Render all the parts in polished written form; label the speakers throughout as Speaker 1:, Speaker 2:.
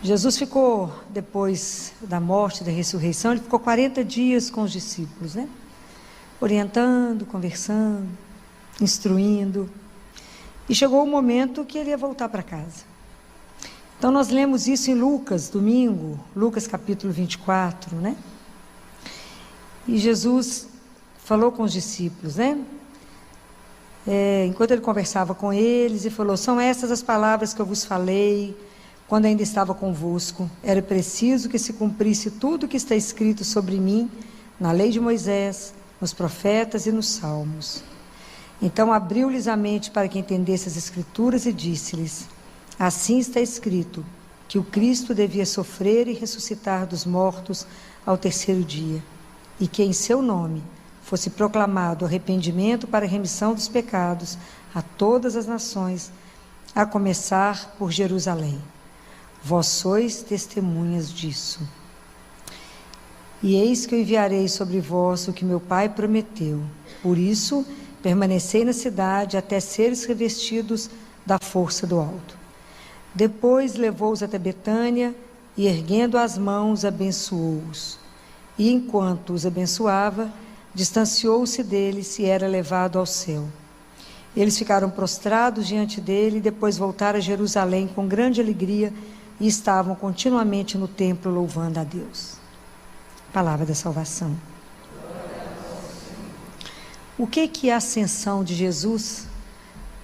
Speaker 1: Jesus ficou, depois da morte, da ressurreição, ele ficou 40 dias com os discípulos, né? Orientando, conversando, instruindo. E chegou o momento que ele ia voltar para casa. Então nós lemos isso em Lucas, domingo, Lucas capítulo 24, né? E Jesus falou com os discípulos, né? Enquanto ele conversava com eles, e falou: são essas as palavras que eu vos falei quando ainda estava convosco. Era preciso que se cumprisse tudo o que está escrito sobre mim na lei de Moisés, nos profetas e nos salmos. Então abriu-lhes a mente para que entendesse as escrituras e disse-lhes: assim está escrito, que o Cristo devia sofrer e ressuscitar dos mortos ao terceiro dia, e que em seu nome fosse proclamado arrependimento para a remissão dos pecados a todas as nações, a começar por Jerusalém. Vós sois testemunhas disso. E eis que eu enviarei sobre vós o que meu Pai prometeu. Por isso, permanecei na cidade até seres revestidos da força do alto. Depois levou-os até Betânia e, erguendo as mãos, abençoou-os. E enquanto os abençoava, distanciou-se deles e era levado ao céu. Eles ficaram prostrados diante dele e depois voltaram a Jerusalém com grande alegria e estavam continuamente no templo louvando a Deus. Palavra da salvação. O que a ascensão de Jesus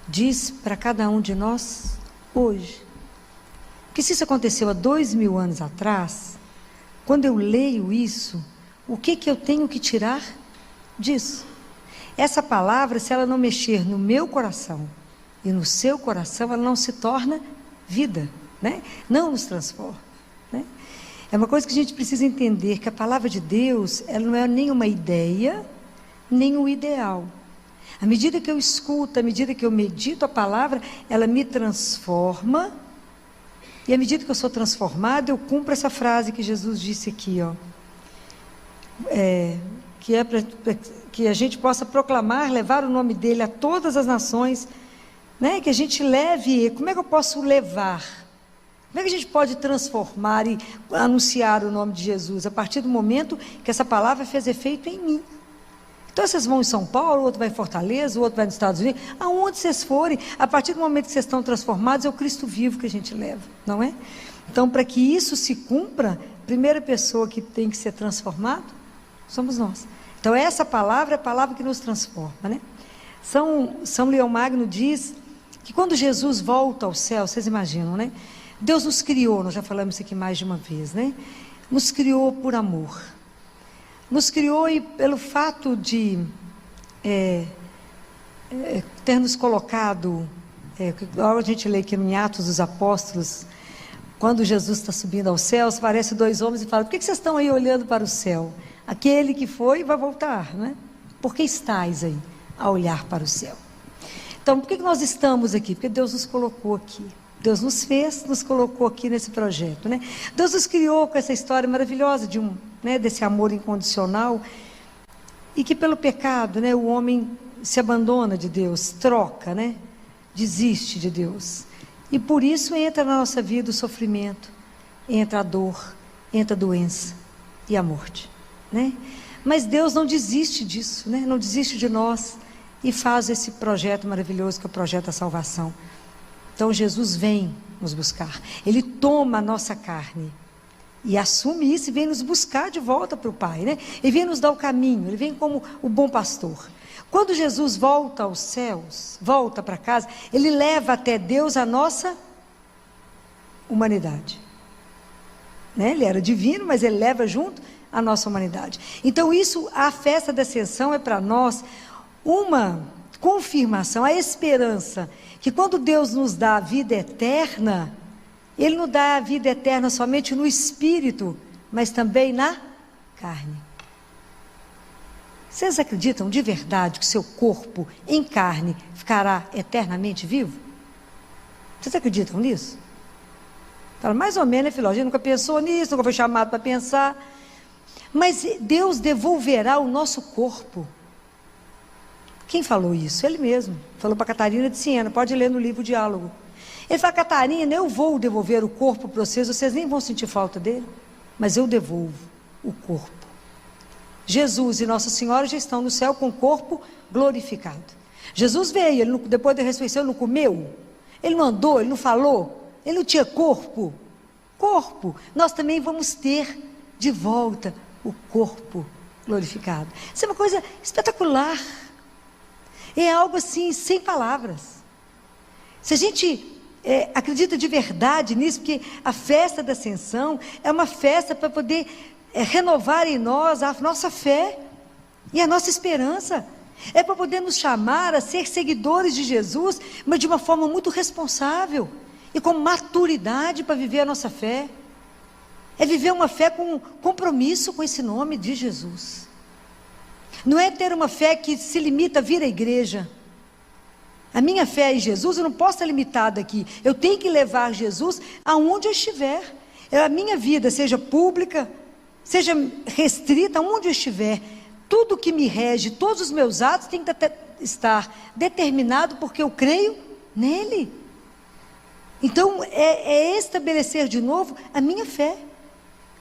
Speaker 1: diz para cada um de nós hoje? Porque se isso aconteceu há 2000 anos atrás, quando eu leio isso, o que eu tenho que tirar disso? Essa palavra, se ela não mexer no meu coração e no seu coração, ela não se torna vida, né? Não nos transforma, né? É uma coisa que a gente precisa entender, que a palavra de Deus, ela não é nem uma ideia, nem um ideal. À medida que eu escuto, à medida que eu medito a palavra, ela me transforma, e à medida que eu sou transformado, eu cumpro essa frase que Jesus disse aqui, ó. Que é para que a gente possa proclamar, levar o nome dele a todas as nações, né? Que a gente leve. Como é que eu posso levar? Como é que a gente pode transformar e anunciar o nome de Jesus? A partir do momento que essa palavra fez efeito em mim. Então vocês vão em São Paulo, o outro vai em Fortaleza, o outro vai nos Estados Unidos, aonde vocês forem, a partir do momento que vocês estão transformados, é o Cristo vivo que a gente leva, não é? Então, para que isso se cumpra, a primeira pessoa que tem que ser transformado somos nós. Então essa palavra é a palavra que nos transforma, né? São Leão Magno diz que quando Jesus volta ao céu, vocês imaginam, né? Deus nos criou, nós já falamos isso aqui mais de uma vez, né? Nos criou por amor. Nos criou e pelo fato de ter nos colocado, a gente lê aqui em Atos dos Apóstolos, quando Jesus está subindo aos céus, aparecem dois homens e falam: por que vocês estão aí olhando para o céu? Aquele que foi vai voltar, né? Por que estáis aí a olhar para o céu? Então, por que nós estamos aqui? Porque Deus nos colocou aqui. Deus nos fez, nos colocou aqui nesse projeto, né? Deus nos criou com essa história maravilhosa desse amor incondicional, e que pelo pecado, né, o homem se abandona de Deus, troca, né? Desiste de Deus. E por isso entra na nossa vida o sofrimento, entra a dor, entra a doença e a morte, né? Mas Deus não desiste disso, né? Não desiste de nós e faz esse projeto maravilhoso que é o projeto da salvação. Então Jesus vem nos buscar, Ele toma a nossa carne e assume isso e vem nos buscar de volta para o Pai, né? Ele vem nos dar o caminho, Ele vem como o bom pastor. Quando Jesus volta aos céus, volta para casa, Ele leva até Deus a nossa humanidade, né? Ele era divino, mas Ele leva junto a nossa humanidade. Então isso, a festa da ascensão é para nós uma confirmação, a esperança, que quando Deus nos dá a vida eterna, Ele não dá a vida eterna somente no espírito, mas também na carne. Vocês acreditam de verdade que seu corpo em carne ficará eternamente vivo? Vocês acreditam nisso? Fala, mais ou menos, né, filho? A gente nunca pensou nisso, nunca foi chamado para pensar. Mas Deus devolverá o nosso corpo. Quem falou isso? Ele mesmo. Falou para Catarina de Siena, pode ler no livro Diálogo. Ele fala: Catarina, eu vou devolver o corpo para vocês nem vão sentir falta dele, mas eu devolvo o corpo. Jesus e Nossa Senhora já estão no céu com o corpo glorificado. Jesus veio, ele depois da ressurreição, ele não comeu, ele não andou, ele não falou, ele não tinha corpo. Nós também vamos ter de volta o corpo glorificado. Isso é uma coisa espetacular. É algo assim, sem palavras. Se a gente acredita de verdade nisso, porque a festa da Ascensão é uma festa para poder renovar em nós a nossa fé e a nossa esperança. É para poder nos chamar a ser seguidores de Jesus, mas de uma forma muito responsável e com maturidade para viver a nossa fé. É viver uma fé com compromisso com esse nome de Jesus. Não é ter uma fé que se limita a vir à igreja. A minha fé em Jesus, eu não posso estar limitada aqui. Eu tenho que levar Jesus aonde eu estiver. A minha vida, seja pública, seja restrita, aonde eu estiver, tudo que me rege, todos os meus atos tem que estar determinado porque eu creio nele. Então, é estabelecer de novo a minha fé.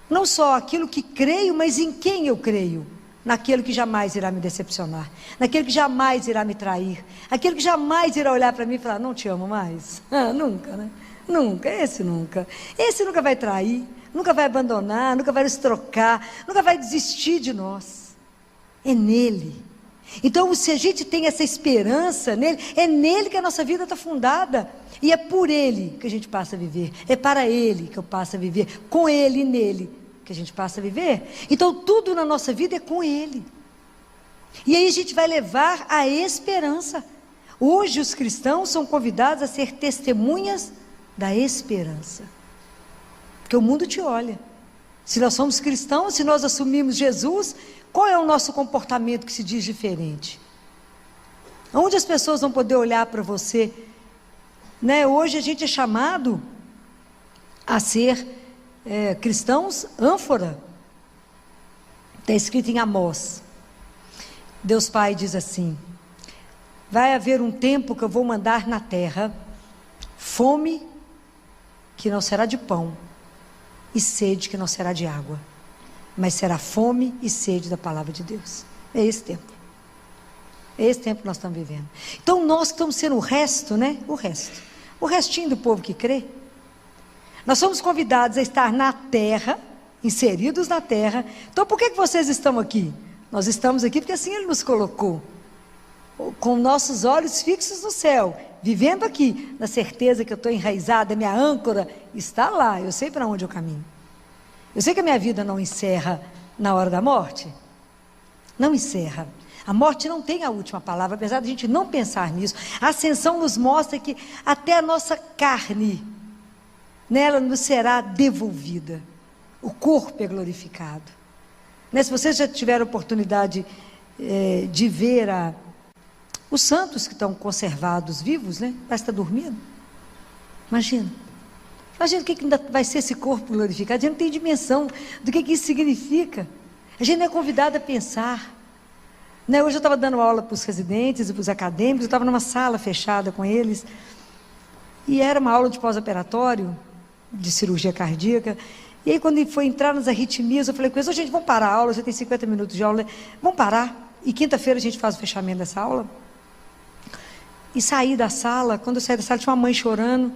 Speaker 1: Não só aquilo que creio, mas em quem eu creio. Naquele que jamais irá me decepcionar, naquele que jamais irá me trair, aquele que jamais irá olhar para mim e falar: não te amo mais. Nunca, né? Nunca, esse nunca vai trair, nunca vai abandonar, nunca vai nos trocar, nunca vai desistir de nós. É nele. Então, se a gente tem essa esperança nele, é nele que a nossa vida está fundada, e é por ele que a gente passa a viver, é para ele que eu passo a viver, com ele e nele que a gente passa a viver. Então tudo na nossa vida é com ele, e aí a gente vai levar a esperança. Hoje os cristãos são convidados a ser testemunhas da esperança, porque o mundo te olha. Se nós somos cristãos, se nós assumimos Jesus, qual é o nosso comportamento que se diz diferente? Onde as pessoas vão poder olhar para você, né? Hoje a gente é chamado a ser cristãos ânfora. Está escrito em Amós. Deus Pai diz assim: vai haver um tempo que eu vou mandar na terra fome que não será de pão, e sede que não será de água, mas será fome e sede da palavra de Deus. É esse tempo. É esse tempo que nós estamos vivendo. Então nós que estamos sendo o resto, né? O restinho do povo que crê. Nós somos convidados a estar na terra, inseridos na terra. Então por que vocês estão aqui? Nós estamos aqui porque assim Ele nos colocou, com nossos olhos fixos no céu, vivendo aqui, na certeza que eu estou enraizada, minha âncora está lá, eu sei para onde eu caminho. Eu sei que a minha vida não encerra na hora da morte. Não encerra. A morte não tem a última palavra, apesar de a gente não pensar nisso. A ascensão nos mostra que até a nossa carne, nela nos será devolvida. O corpo é glorificado. Né? Se vocês já tiveram oportunidade de ver os santos que estão conservados vivos, né? Parece que está dormindo. Imagina o que ainda vai ser esse corpo glorificado. A gente não tem dimensão do que isso significa. A gente não é convidado a pensar. Né? Hoje eu estava dando aula para os residentes e para os acadêmicos, eu estava numa sala fechada com eles, e era uma aula de pós-operatório, de cirurgia cardíaca. E aí quando foi entrar nas arritmias, eu falei com eles: gente, vamos parar a aula, já tem 50 minutos de aula, vamos parar, e quinta-feira a gente faz o fechamento dessa aula. E saí da sala. Quando eu saí da sala tinha uma mãe chorando,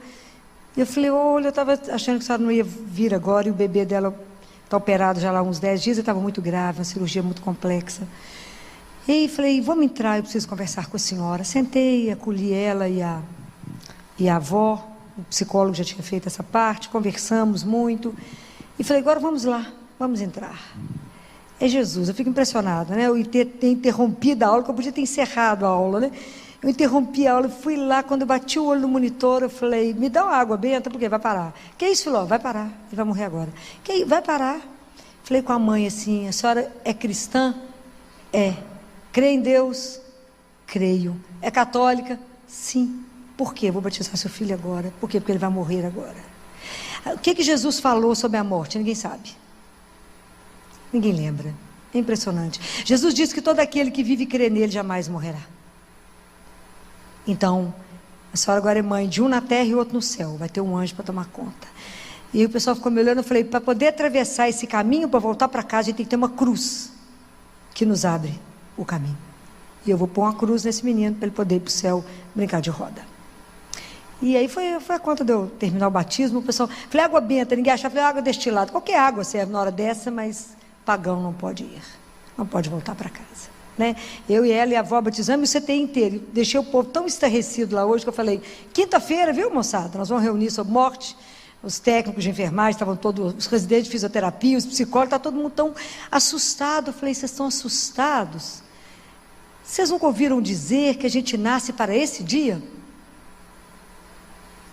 Speaker 1: e eu falei: olha, eu estava achando que a senhora não ia vir agora, e o bebê dela está operado já lá há uns 10 dias, ele estava muito grave, uma cirurgia muito complexa. E aí falei: vamos entrar, eu preciso conversar com a senhora. Sentei, acolhi ela e a avó, o psicólogo já tinha feito essa parte, conversamos muito, e falei: agora vamos lá, vamos entrar. É Jesus. Eu fico impressionada, né? Eu ter interrompido a aula, que eu podia ter encerrado a aula, né? Eu interrompi a aula, fui lá, quando eu bati o olho no monitor, eu falei: me dá uma água benta, porque vai parar. Que isso, filho? Vai parar, ele vai morrer agora. Que vai parar. Falei com a mãe assim: a senhora é cristã? É. Crê em Deus? Creio. É católica? Sim. Por quê? Vou batizar seu filho agora. Por quê? Porque ele vai morrer agora. O que Jesus falou sobre a morte? Ninguém sabe. Ninguém lembra. É impressionante. Jesus disse que todo aquele que vive e crê nele jamais morrerá. Então, A senhora agora é mãe de um na terra e outro no céu. Vai ter um anjo para tomar conta. E aí o pessoal ficou me olhando, eu falei, para poder atravessar esse caminho, para voltar para casa, a gente tem que ter uma cruz que nos abre o caminho. E eu vou pôr uma cruz nesse menino para ele poder ir para o céu brincar de roda. E aí foi a conta de eu terminar o batismo, o pessoal, falei, água benta, ninguém achava, falei, água destilada, qualquer água serve na hora dessa, mas pagão não pode ir, não pode voltar para casa, né? Eu e ela e a avó batizamos e o CTI inteiro, deixei o povo tão estarrecido lá hoje, que eu falei, quinta-feira, viu, moçada, nós vamos reunir sobre morte, os técnicos de enfermagem, estavam todos, os residentes de fisioterapia, os psicólogos, está todo mundo tão assustado. Eu falei, vocês estão assustados? Vocês nunca ouviram dizer que a gente nasce para esse dia?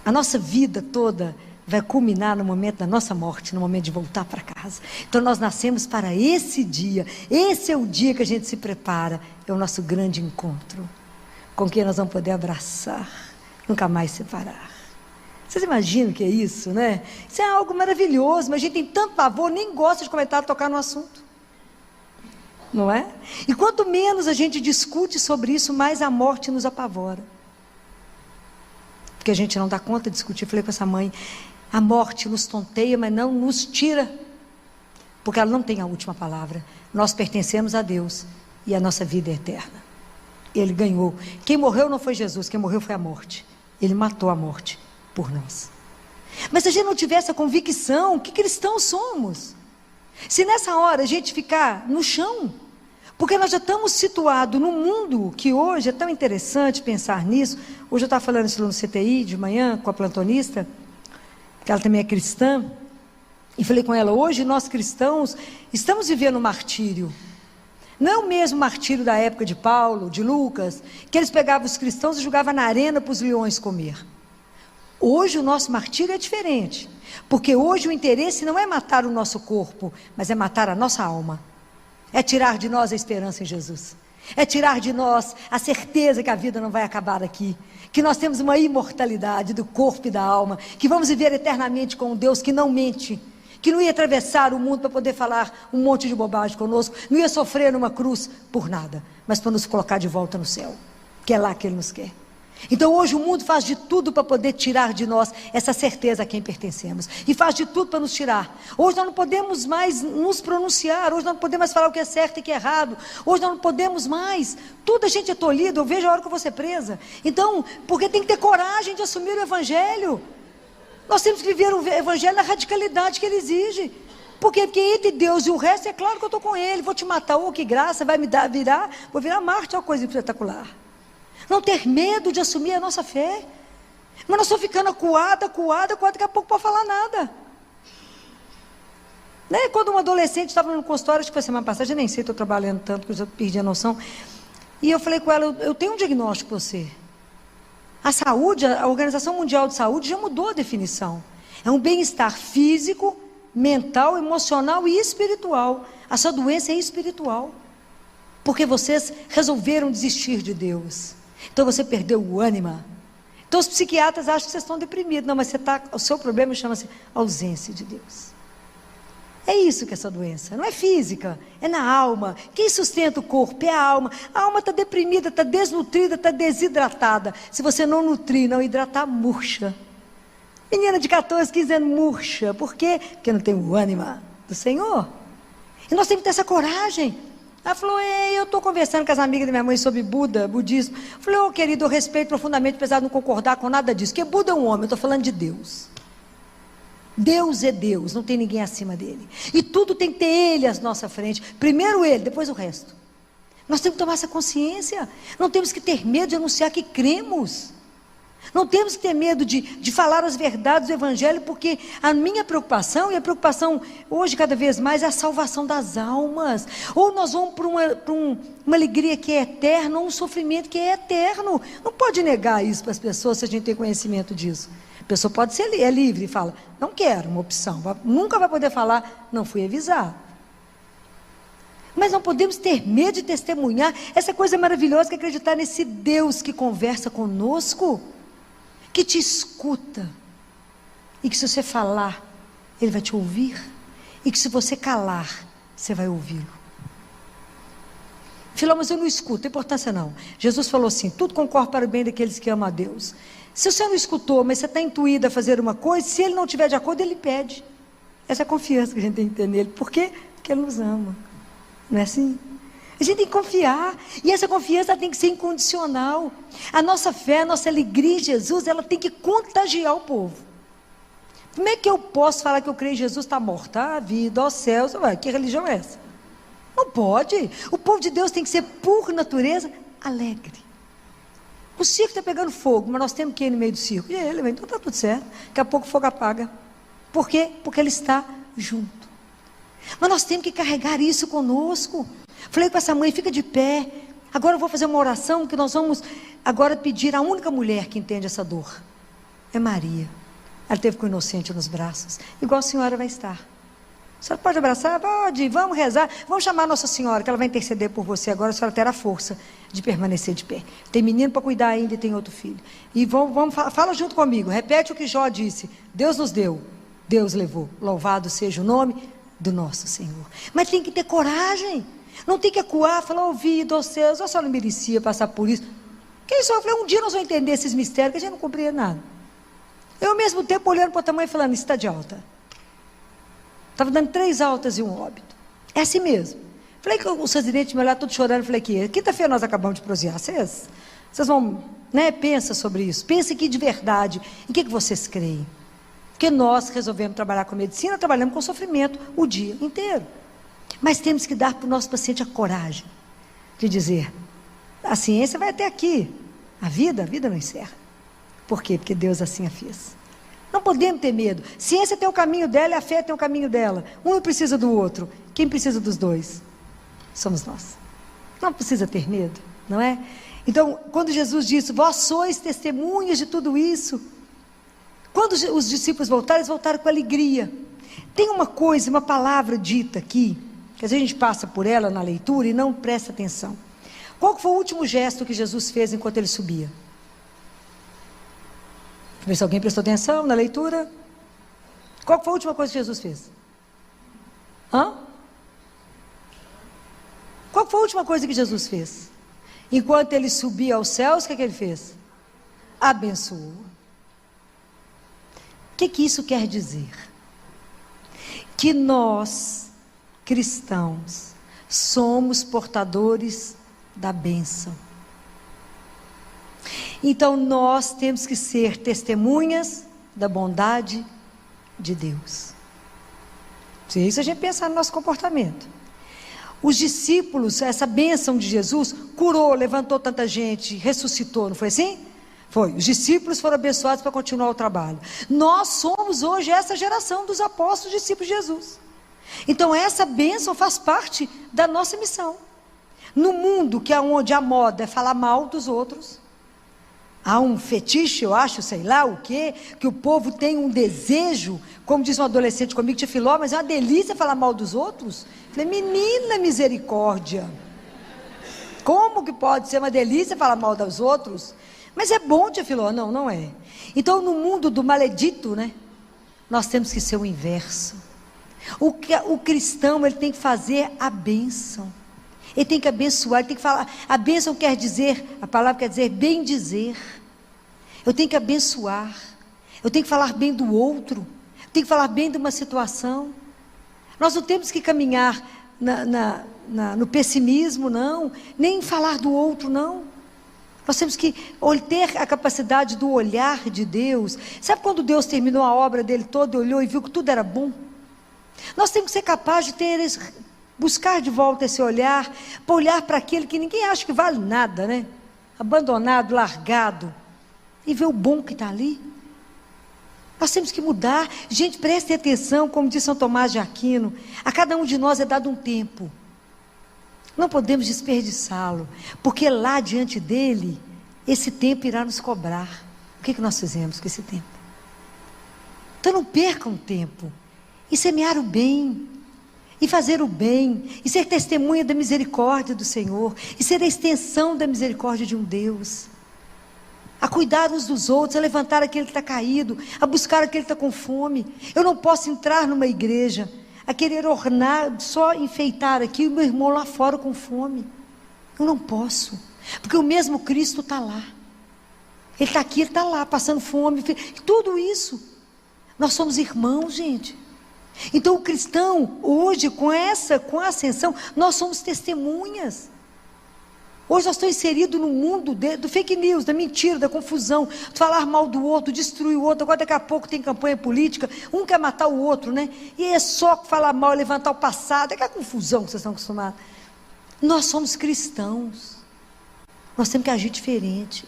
Speaker 1: A nossa vida toda vai culminar no momento da nossa morte, no momento de voltar para casa. Então nós nascemos para esse dia. Esse é o dia que a gente se prepara. É o nosso grande encontro, com quem nós vamos poder abraçar, nunca mais separar. Vocês imaginam o que é isso, né? Isso é algo maravilhoso, mas a gente tem tanto pavor, nem gosta de comentar, tocar no assunto. Não é? E quanto menos a gente discute sobre isso, mais a morte nos apavora. Porque a gente não dá conta de discutir. Eu falei com essa mãe, a morte nos tonteia, mas não nos tira. Porque ela não tem a última palavra. Nós pertencemos a Deus e a nossa vida é eterna. Ele ganhou. Quem morreu não foi Jesus, quem morreu foi a morte. Ele matou a morte por nós. Mas se a gente não tiver essa convicção, que cristãos somos? Se nessa hora a gente ficar no chão, porque nós já estamos situados num mundo que hoje é tão interessante pensar nisso. Hoje eu estava falando isso no CTI de manhã com a plantonista, que ela também é cristã, e falei com ela, hoje nós cristãos estamos vivendo um martírio. Não é o mesmo martírio da época de Paulo, de Lucas, que eles pegavam os cristãos e jogavam na arena para os leões comer. Hoje o nosso martírio é diferente, porque hoje o interesse não é matar o nosso corpo, mas é matar a nossa alma. É tirar de nós a esperança em Jesus. É tirar de nós a certeza que a vida não vai acabar aqui. Que nós temos uma imortalidade do corpo e da alma. Que vamos viver eternamente com um Deus que não mente. Que não ia atravessar o mundo para poder falar um monte de bobagem conosco. Não ia sofrer numa cruz por nada. Mas para nos colocar de volta no céu. Que é lá que Ele nos quer. Então hoje o mundo faz de tudo para poder tirar de nós essa certeza a quem pertencemos. E faz de tudo para nos tirar. Hoje nós não podemos mais nos pronunciar. Hoje nós não podemos mais falar o que é certo e o que é errado. Hoje nós não podemos mais. Tudo a gente é tolhido. Eu vejo a hora que eu vou ser presa. Então, porque tem que ter coragem de assumir o Evangelho. Nós temos que viver o Evangelho na radicalidade que ele exige. Porque entre Deus e o resto, é claro que eu estou com Ele. Vou te matar, oh que graça, vai me dar, vou virar Marte, é uma coisa espetacular. Não ter medo de assumir a nossa fé. Mas nós estamos ficando acuada, daqui a pouco não pode falar nada. Né? Quando um adolescente estava no consultório, acho que foi semana passada, eu nem sei, estou trabalhando tanto que eu já perdi a noção. E eu falei com ela, eu tenho um diagnóstico para você. A saúde, a Organização Mundial de Saúde já mudou a definição. É um bem-estar físico, mental, emocional e espiritual. A sua doença é espiritual. Porque vocês resolveram desistir de Deus. Então você perdeu o ânimo. Então os psiquiatras acham que vocês estão deprimidos. Não, mas o seu problema chama-se ausência de Deus. É isso que é essa doença. Não é física, é na alma. Quem sustenta o corpo é a alma. A alma está deprimida, está desnutrida, está desidratada. Se você não nutrir, não hidratar, murcha. Menina de 14, 15 anos, murcha. Por quê? Porque não tem o ânimo do Senhor. E nós temos que ter essa coragem. Ela falou, eu estou conversando com as amigas da minha mãe sobre budismo. Eu falei, querido, eu respeito profundamente, apesar de não concordar com nada disso. Porque Buda é um homem, eu estou falando de Deus. Deus é Deus, não tem ninguém acima dele. E tudo tem que ter Ele à nossa frente. Primeiro Ele, depois o resto. Nós temos que tomar essa consciência. Não temos que ter medo de anunciar que cremos. Não temos que ter medo de falar as verdades do Evangelho, porque a minha preocupação, e a preocupação hoje cada vez mais, é a salvação das almas. Ou nós vamos para uma alegria que é eterna, ou um sofrimento que é eterno. Não pode negar isso para as pessoas se a gente tem conhecimento disso. A pessoa pode ser livre e fala, não quero uma opção. Nunca vai poder falar, não fui avisado. Mas não podemos ter medo de testemunhar essa coisa maravilhosa que é acreditar nesse Deus que conversa conosco, que te escuta, e que se você falar, Ele vai te ouvir, e que se você calar, você vai ouvi-lo. Filó, mas eu não escuto, não tem importância não. Jesus falou assim, tudo concorre para o bem daqueles que amam a Deus. Se o senhor não escutou, mas você está intuído a fazer uma coisa, se ele não estiver de acordo, ele pede. Essa é a confiança que a gente tem que ter nele. Por quê? Porque ele nos ama. Não é assim? A gente tem que confiar. E essa confiança tem que ser incondicional. A nossa fé, a nossa alegria em Jesus, ela tem que contagiar o povo. Como é que eu posso falar que eu creio em Jesus? Está morto? A vida, ó céus. Que religião é essa? Não pode. O povo de Deus tem que ser, por natureza, alegre. O circo está pegando fogo, mas nós temos que ir no meio do circo. E ele, então está tudo certo. Daqui a pouco o fogo apaga. Por quê? Porque ele está junto. Mas nós temos que carregar isso conosco. Falei com essa mãe, fica de pé. Agora eu vou fazer uma oração que nós vamos agora pedir à única mulher que entende essa dor. É Maria. Ela esteve com o inocente nos braços. Igual a senhora vai estar. A senhora pode abraçar? Pode, vamos rezar. Vamos chamar a Nossa Senhora, que ela vai interceder por você. Agora a senhora terá força de permanecer de pé. Tem menino para cuidar ainda e tem outro filho. E fala junto comigo. Repete o que Jó disse. Deus nos deu, Deus levou. Louvado seja o nome do nosso Senhor. Mas tem que ter coragem. Não tem que acuar, falar, ouvido, ó céus, a senhora não merecia passar por isso. Quem só? Eu falei, um dia nós vamos entender esses mistérios, que a gente não compreende nada. Eu ao mesmo tempo olhando para o tamanho e falando, isso está de alta. Estava dando 3 altas e um óbito. É assim mesmo. Falei que os residentes me olharam todos chorando. Falei que quinta-feira nós acabamos de prosear. Vocês vão, né? Pensa sobre isso. Pense aqui de verdade. Em que vocês creem? Porque nós resolvemos trabalhar com medicina, trabalhamos com sofrimento o dia inteiro. Mas temos que dar para o nosso paciente a coragem de dizer, a ciência vai até aqui. A vida não encerra. Por quê? Porque Deus assim a fez. Não podemos ter medo. Ciência tem o caminho dela e a fé tem o caminho dela. Um não precisa do outro. Quem precisa dos dois? Somos nós. Não precisa ter medo, não é? Então, quando Jesus disse, vós sois testemunhas de tudo isso. Quando os discípulos voltaram, eles voltaram com alegria. Tem uma coisa, uma palavra dita aqui, que às vezes a gente passa por ela na leitura e não presta atenção. Qual foi o último gesto que Jesus fez enquanto ele subia? Ver se alguém prestou atenção na leitura. Qual foi a última coisa que Jesus fez? Qual foi a última coisa que Jesus fez? Enquanto ele subia aos céus, o que ele fez? Abençoou. O que isso quer dizer? Que nós, cristãos, somos portadores da bênção. Então nós temos que ser testemunhas da bondade de Deus. Se isso a gente pensar no nosso comportamento. Os discípulos, essa bênção de Jesus, curou, levantou tanta gente, ressuscitou, não foi assim? Foi. Os discípulos foram abençoados para continuar o trabalho. Nós somos hoje essa geração dos apóstolos, discípulos de Jesus. Então essa bênção faz parte da nossa missão. No mundo que é onde a moda é falar mal dos outros, há um fetiche, eu acho, sei lá o quê, que o povo tem um desejo, como diz um adolescente comigo, tia Filó, mas é uma delícia falar mal dos outros. Falei, menina misericórdia, como que pode ser uma delícia falar mal dos outros? Mas é bom, tia Filó. Não, não é. Então no mundo do maledito, né, nós temos que ser o inverso. O cristão, ele tem que fazer a bênção. Ele tem que abençoar, ele tem que falar. A bênção quer dizer, a palavra quer dizer bem dizer. Eu tenho que abençoar. Eu tenho que falar bem do outro. Eu tenho que falar bem de uma situação. Nós não temos que caminhar no pessimismo, não. Nem falar do outro, não. Nós temos que ter a capacidade do olhar de Deus. Sabe quando Deus terminou a obra dele toda, olhou e viu que tudo era bom? Nós temos que ser capazes de buscar de volta esse olhar, para olhar para aquele que ninguém acha que vale nada, né? Abandonado, largado, e ver o bom que está ali. Nós temos que mudar. Gente, prestem atenção, como diz São Tomás de Aquino, a cada um de nós é dado um tempo. Não podemos desperdiçá-lo, porque lá diante dele, esse tempo irá nos cobrar. O que nós fizemos com esse tempo? Então não percam tempo, e semear o bem, e fazer o bem, e ser testemunha da misericórdia do Senhor, e ser a extensão da misericórdia de um Deus, a cuidar uns dos outros, a levantar aquele que está caído, a buscar aquele que está com fome. Eu não posso entrar numa igreja, a querer ornar, só enfeitar aqui, o meu irmão lá fora com fome. Eu não posso, porque o mesmo Cristo está lá. Ele está aqui, ele está lá, passando fome, tudo isso. Nós somos irmãos, gente. Então o cristão, hoje, com a ascensão, nós somos testemunhas. Hoje nós estamos inseridos no mundo do fake news, da mentira, da confusão, de falar mal do outro, destruir o outro. Agora daqui a pouco tem campanha política, um quer matar o outro, né? E é só falar mal, levantar o passado, é aquela confusão que vocês estão acostumados. Nós somos cristãos, nós temos que agir diferente.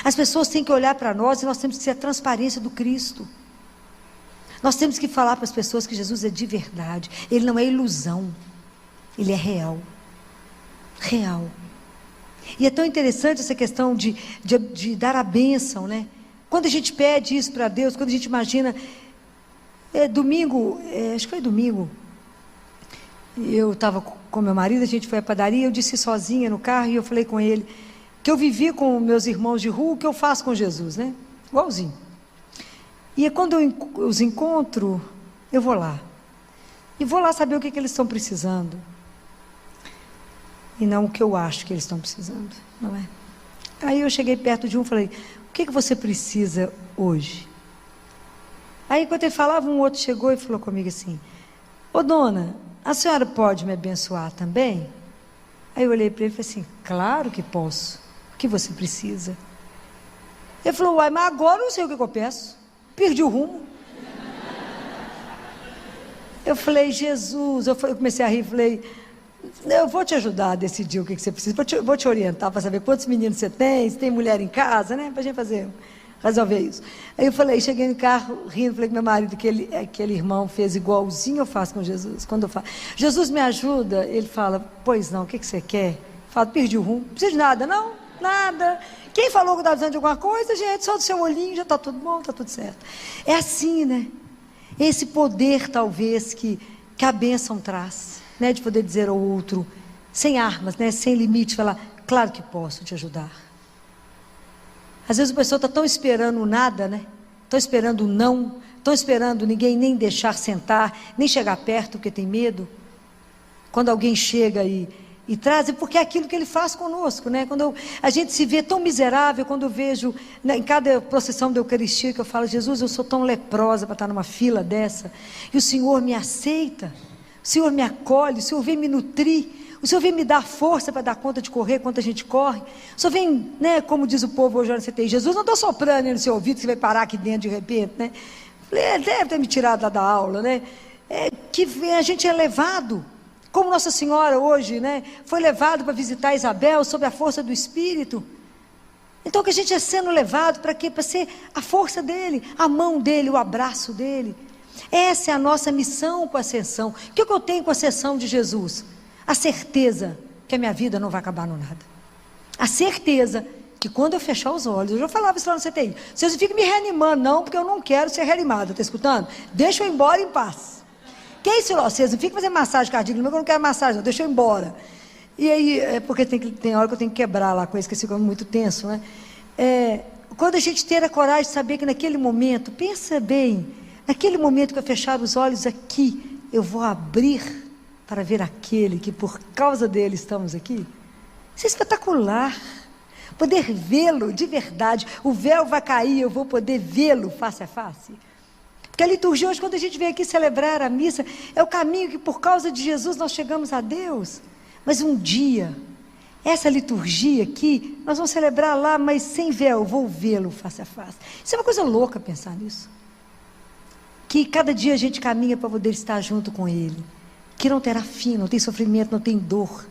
Speaker 1: As pessoas têm que olhar para nós e nós temos que ser a transparência do Cristo. Nós temos que falar para as pessoas que Jesus é de verdade. Ele não é ilusão, ele é real. Real. E é tão interessante essa questão de dar a bênção, né? Quando a gente pede isso para Deus, quando a gente imagina, acho que foi domingo, eu estava com meu marido, a gente foi à padaria, eu disse sozinha no carro, e eu falei com ele, que eu vivi com meus irmãos de rua, o que eu faço com Jesus, né? Igualzinho. E quando eu os encontro, eu vou lá. E vou lá saber o que eles estão precisando. E não o que eu acho que eles estão precisando, não é? Aí eu cheguei perto de um e falei, o que você precisa hoje? Aí enquanto ele falava, um outro chegou e falou comigo assim, ô dona, a senhora pode me abençoar também? Aí eu olhei para ele e falei assim, claro que posso. O que você precisa? Ele falou, uai, mas agora eu não sei o que eu peço. Perdi o rumo. Eu falei, Jesus, eu comecei a rir, falei, eu vou te ajudar a decidir o que você precisa, vou te orientar para saber quantos meninos você tem, se tem mulher em casa, né? Para a gente resolver isso. Aí eu falei, cheguei no carro rindo, falei com meu marido que aquele irmão fez igualzinho eu faço com Jesus. Quando eu falo, Jesus me ajuda, ele fala, pois não, o que você quer? Eu falo, perdi o rumo, não precisa de nada, não? Nada. Quem falou que estava precisando de alguma coisa, gente, só do seu olhinho, já está tudo bom, está tudo certo. É assim, né? Esse poder, talvez, que a bênção traz, né? De poder dizer ao outro, sem armas, né? Sem limite, falar, claro que posso te ajudar. Às vezes a pessoa está tão esperando nada, né? Estão esperando não, estão esperando ninguém nem deixar sentar, nem chegar perto porque tem medo. Quando alguém chega e traz, porque é aquilo que ele faz conosco, né? Quando a gente se vê tão miserável, quando eu vejo, né, em cada procissão da Eucaristia, que eu falo, Jesus, eu sou tão leprosa para estar numa fila dessa, e o Senhor me aceita, o Senhor me acolhe, o Senhor vem me nutrir, o Senhor vem me dar força para dar conta de correr quanto a gente corre, o Senhor vem, né, como diz o povo hoje na CTI, Jesus, não está soprando no seu ouvido, que você vai parar aqui dentro de repente, né? Ele deve ter me tirado lá da aula, né? Que a gente é levado, como Nossa Senhora hoje, né, foi levado para visitar Isabel sob a força do Espírito. Então que a gente é sendo levado para quê? Para ser a força dele, a mão dele, o abraço dele. Essa é a nossa missão com a ascensão. O que eu tenho com a ascensão de Jesus? A certeza que a minha vida não vai acabar no nada. A certeza que quando eu fechar os olhos, eu já falava isso lá no CTI, vocês não ficam me reanimando não, porque eu não quero ser reanimado, está escutando? Deixa eu ir embora em paz. Que é isso, vocês não ficam fazendo massagem cardíaca, eu não quero massagem, não, deixa eu ir embora. E aí, porque tem hora que eu tenho que quebrar lá com isso, que fica muito tenso, né? Quando a gente ter a coragem de saber que naquele momento, pensa bem, naquele momento que eu fechar os olhos aqui, eu vou abrir para ver aquele que por causa dele estamos aqui. Isso é espetacular. Poder vê-lo de verdade, o véu vai cair, eu vou poder vê-lo face a face. Porque a liturgia hoje, quando a gente vem aqui celebrar a missa, é o caminho que por causa de Jesus nós chegamos a Deus. Mas um dia, essa liturgia aqui, nós vamos celebrar lá, mas sem véu, eu vou vê-lo face a face. Isso é uma coisa louca pensar nisso. Que cada dia a gente caminha para poder estar junto com Ele. Que não terá fim, não tem sofrimento, não tem dor.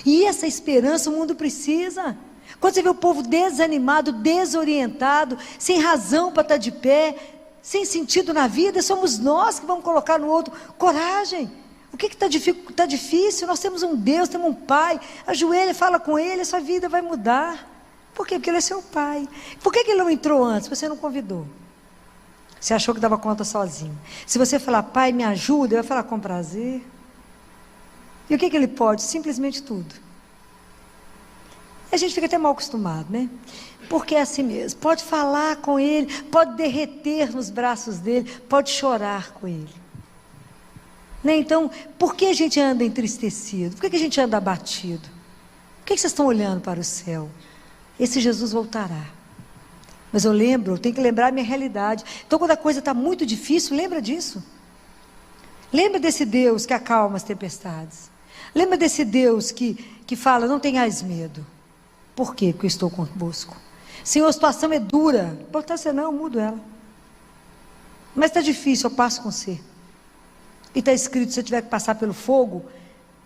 Speaker 1: E essa esperança o mundo precisa. Quando você vê o povo desanimado, desorientado, sem razão para estar de pé, sem sentido na vida, somos nós que vamos colocar no outro coragem. O que está difícil? Nós temos um Deus, temos um Pai. Ajoelha, fala com Ele, a sua vida vai mudar. Por quê? Porque Ele é seu Pai. Por que Ele não entrou antes? Você não convidou. Você achou que dava conta sozinho. Se você falar, Pai, me ajuda, Ele vai falar com prazer. E o que Ele pode? Simplesmente tudo. A gente fica até mal acostumado, né? Porque é assim mesmo. Pode falar com Ele, pode derreter nos braços dEle, pode chorar com Ele. Né? Então, por que a gente anda entristecido? Por que a gente anda abatido? Por que vocês estão olhando para o céu? Esse Jesus voltará. Mas eu tenho que lembrar a minha realidade. Então, quando a coisa está muito difícil, lembra disso. Lembra desse Deus que acalma as tempestades. Lembra desse Deus que fala, não tenhais medo. Por quê? Porque eu estou convosco. Senhor, a situação é dura. Importância não, eu mudo ela. Mas está difícil, eu passo com você. E está escrito, se eu tiver que passar pelo fogo,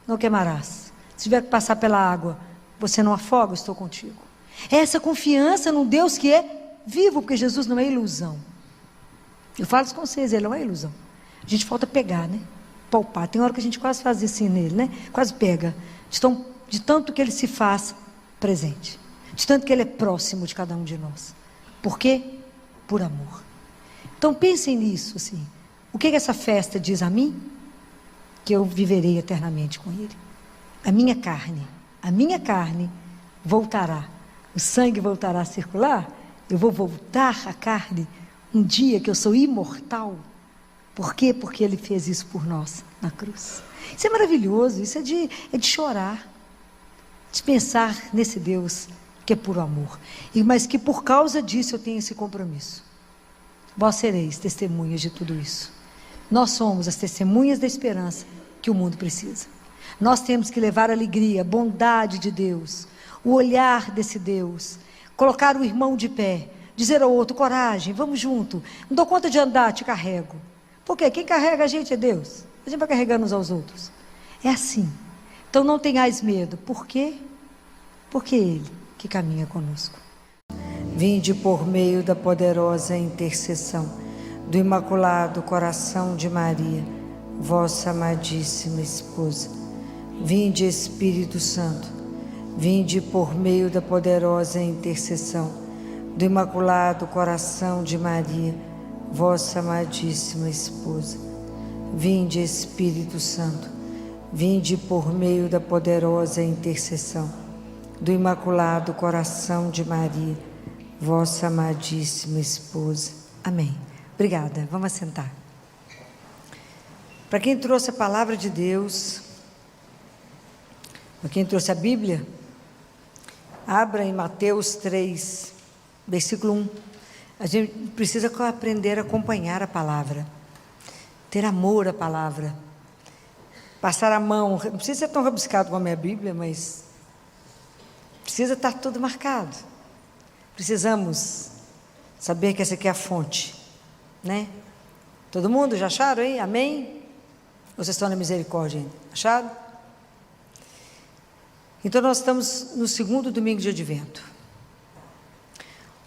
Speaker 1: não queimarás. Se tiver que passar pela água, você não afoga, eu estou contigo. É essa confiança num Deus que é vivo, porque Jesus não é ilusão. Eu falo isso com vocês, ele não é ilusão. A gente falta pegar, né? Palpar. Tem hora que a gente quase faz assim nele, né? Quase pega. De tanto que ele se faz presente. De tanto que ele é próximo de cada um de nós. Por quê? Por amor. Então pensem nisso, assim. O que essa festa diz a mim? Que eu viverei eternamente com ele. A minha carne voltará. O sangue voltará a circular. Eu vou voltar à carne um dia que eu sou imortal. Por quê? Porque ele fez isso por nós na cruz. Isso é maravilhoso, isso é de chorar, de pensar nesse Deus que é puro amor, mas que por causa disso eu tenho esse compromisso. Vós sereis testemunhas de tudo isso. Nós somos as testemunhas da esperança que o mundo precisa. Nós temos que levar a alegria, a bondade de Deus, o olhar desse Deus, colocar o irmão de pé, dizer ao outro, coragem, vamos junto, não dou conta de andar, te carrego. Porque quem carrega a gente é Deus. A gente vai carregando uns aos outros. É assim. Então não tenhais medo. Por quê? Porque Ele que caminha conosco. Vinde por meio da poderosa intercessão do Imaculado Coração de Maria, vossa amadíssima esposa. Vinde, Espírito Santo. Vinde por meio da poderosa intercessão do Imaculado Coração de Maria, vossa amadíssima esposa. Vinde, Espírito Santo, vinde por meio da poderosa intercessão do Imaculado Coração de Maria, vossa amadíssima esposa. Amém. Obrigada. Vamos assentar. Para quem trouxe a palavra de Deus, para quem trouxe a Bíblia, abra em Mateus 3, versículo 1. A gente precisa aprender a acompanhar a palavra, ter amor à palavra, passar a mão, não precisa ser tão rabiscado como a minha Bíblia, mas precisa estar tudo marcado. Precisamos saber que essa aqui é a fonte, né? Todo mundo já acharam aí? Amém? Ou vocês estão na misericórdia ainda? Acharam? Então nós estamos no segundo domingo de Advento.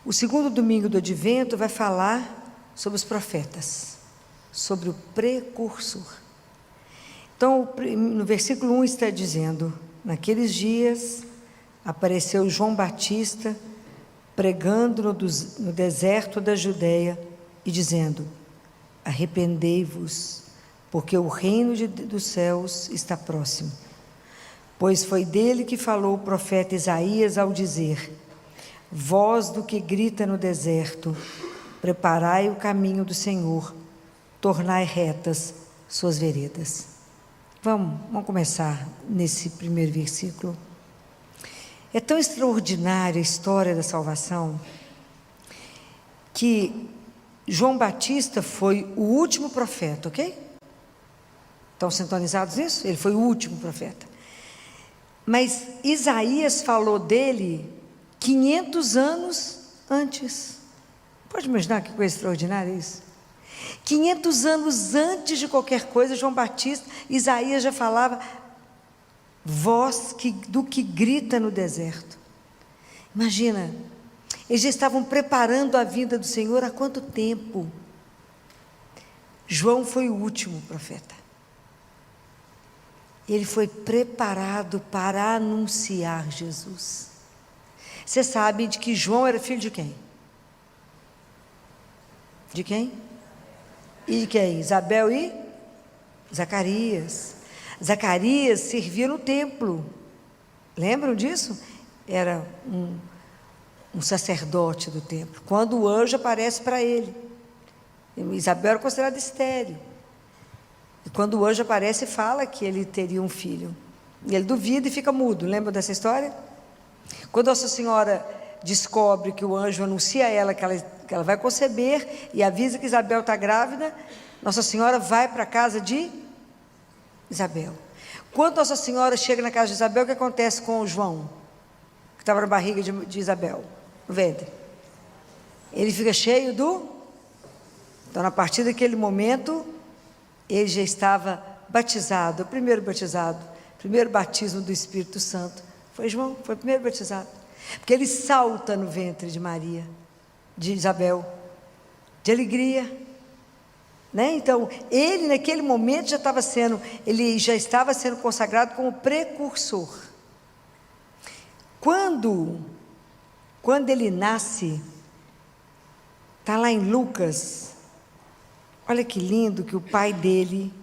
Speaker 1: O segundo domingo do Advento vai falar sobre os profetas, sobre o precursor. Então, no versículo 1 está dizendo, naqueles dias apareceu João Batista pregando no deserto da Judéia e dizendo, arrependei-vos, porque o reino dos céus está próximo. Pois foi dele que falou o profeta Isaías ao dizer, voz do que grita no deserto, preparai o caminho do Senhor, tornai retas suas veredas. Vamos começar nesse primeiro versículo. É tão extraordinária a história da salvação, que João Batista foi o último profeta, ok? Estão sintonizados nisso? Ele foi o último profeta. Mas Isaías falou dele 500 anos antes. Pode imaginar que coisa extraordinária isso? 500 anos antes de qualquer coisa, João Batista, Isaías já falava, voz do que grita no deserto. Imagina, eles já estavam preparando a vinda do Senhor há quanto tempo? João foi o último profeta. Ele foi preparado para anunciar Jesus. Você sabe de que João era filho de quem? De quem? E de quem? Isabel e Zacarias. Zacarias servia no templo. Lembram disso? Era um sacerdote do templo. Quando o anjo aparece para ele. Isabel era considerada estéril. E quando o anjo aparece, fala que ele teria um filho. E ele duvida e fica mudo. Lembra dessa história? Quando Nossa Senhora descobre que o anjo anuncia a ela que ela vai conceber e avisa que Isabel está grávida, Nossa Senhora vai para a casa de Isabel. Quando Nossa Senhora chega na casa de Isabel, o que acontece com o João, que estava na barriga de Isabel, no ventre? Ele fica cheio Então, a partir daquele momento, ele já estava batizado, o primeiro batismo do Espírito Santo. Foi João, foi o primeiro batizado. Porque ele salta no ventre de Maria, de Isabel, de alegria. Né? Então, ele naquele momento ele já estava sendo consagrado como precursor. Quando ele nasce, está lá em Lucas, olha que lindo que o pai dele,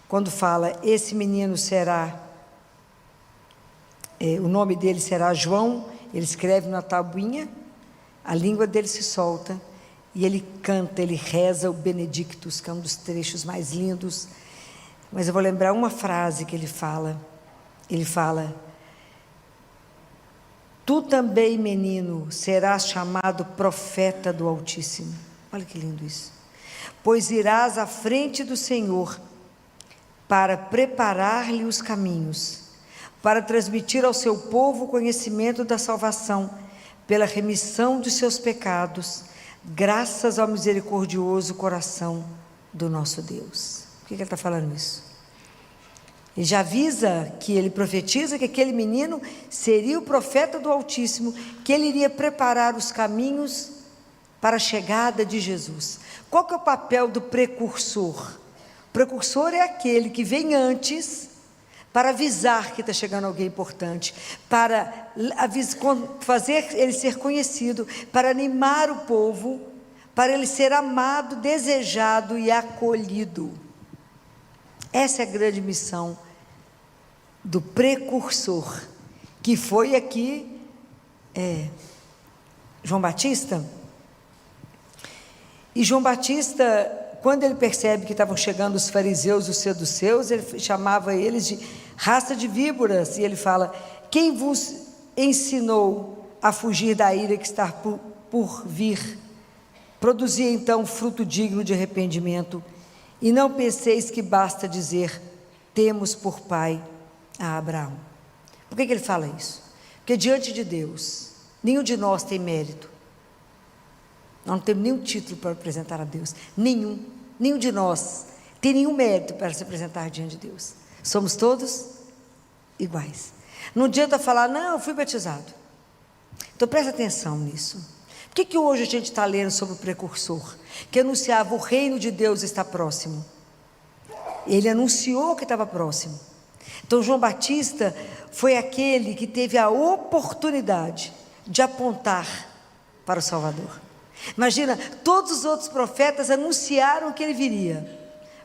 Speaker 1: quando fala, esse menino será, o nome dele será João, ele escreve na tabuinha, a língua dele se solta, e ele canta, ele reza o Benedictus, que é um dos trechos mais lindos, mas eu vou lembrar uma frase que ele fala, tu também, menino, serás chamado profeta do Altíssimo. Olha que lindo isso. Pois irás à frente do Senhor para preparar-lhe os caminhos, para transmitir ao seu povo o conhecimento da salvação, pela remissão de seus pecados, graças ao misericordioso coração do nosso Deus. Por que ele está falando isso? Ele já avisa, ele profetiza que aquele menino seria o profeta do Altíssimo, que ele iria preparar os caminhos para a chegada de Jesus. Qual que é o papel do precursor? O precursor é aquele que vem antes para avisar que está chegando alguém importante, para fazer ele ser conhecido, para animar o povo, para ele ser amado, desejado e acolhido. Essa é a grande missão do precursor, que foi aqui João Batista. E João Batista, quando ele percebe que estavam chegando os fariseus, os saduceus, ele chamava eles de raça de víboras, e ele fala: quem vos ensinou a fugir da ira que está por vir? Produzia então fruto digno de arrependimento, e não penseis que basta dizer, temos por pai a Abraão. Por que ele fala isso? Porque diante de Deus, nenhum de nós tem mérito. Nós não temos nenhum título para apresentar a Deus. Nenhum de nós tem nenhum mérito para se apresentar diante de Deus. Somos todos iguais. Não adianta falar, não, eu fui batizado. Então presta atenção nisso. Por que hoje a gente está lendo sobre o precursor? Que anunciava o reino de Deus está próximo. Ele anunciou que estava próximo. Então João Batista foi aquele que teve a oportunidade de apontar para o Salvador. Imagina, todos os outros profetas anunciaram que ele viria.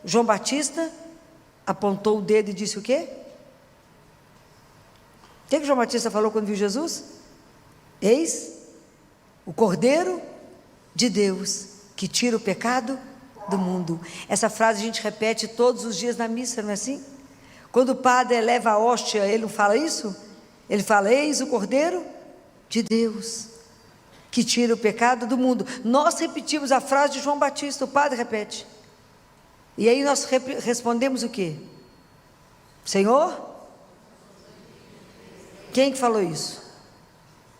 Speaker 1: João Batista apontou o dedo e disse o quê? O que João Batista falou quando viu Jesus? Eis o Cordeiro de Deus, que tira o pecado do mundo. Essa frase a gente repete todos os dias na missa, não é assim? Quando o padre eleva a hóstia, ele não fala isso? Ele fala, eis o Cordeiro de Deus, que tira o pecado do mundo. Nós repetimos a frase de João Batista, o padre repete. E aí nós respondemos o quê? Senhor? Quem que falou isso?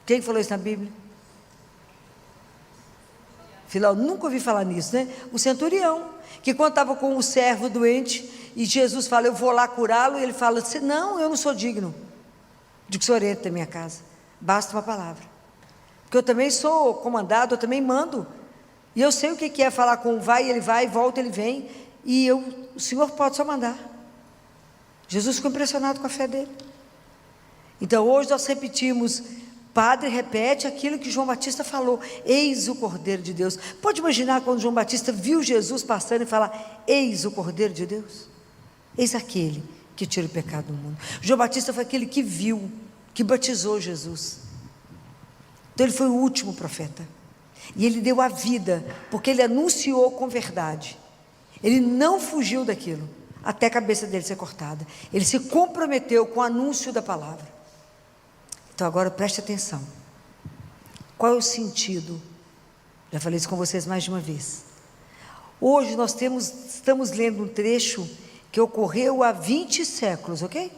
Speaker 1: Quem falou isso na Bíblia? Filó, nunca ouvi falar nisso, né? O centurião, que quando estava com o servo doente, e Jesus fala, eu vou lá curá-lo, e ele fala assim, não, eu não sou digno de que o senhor entre na minha casa, basta uma palavra, porque eu também sou comandado, eu também mando, e eu sei o que é falar com vai, ele vai, volta, ele vem, e o senhor pode só mandar. Jesus ficou impressionado com a fé dele. Então hoje nós repetimos, padre repete aquilo que João Batista falou, eis o Cordeiro de Deus. Pode imaginar quando João Batista viu Jesus passando e falar, eis o Cordeiro de Deus, eis aquele que tira o pecado do mundo. João Batista foi aquele que viu, que batizou Jesus. Então ele foi o último profeta, e ele deu a vida, porque ele anunciou com verdade, ele não fugiu daquilo, até a cabeça dele ser cortada, ele se comprometeu com o anúncio da palavra. Então agora preste atenção, Qual é o sentido? Já falei isso com vocês mais de uma vez. Hoje nós estamos lendo um trecho que ocorreu há 20 séculos, ok?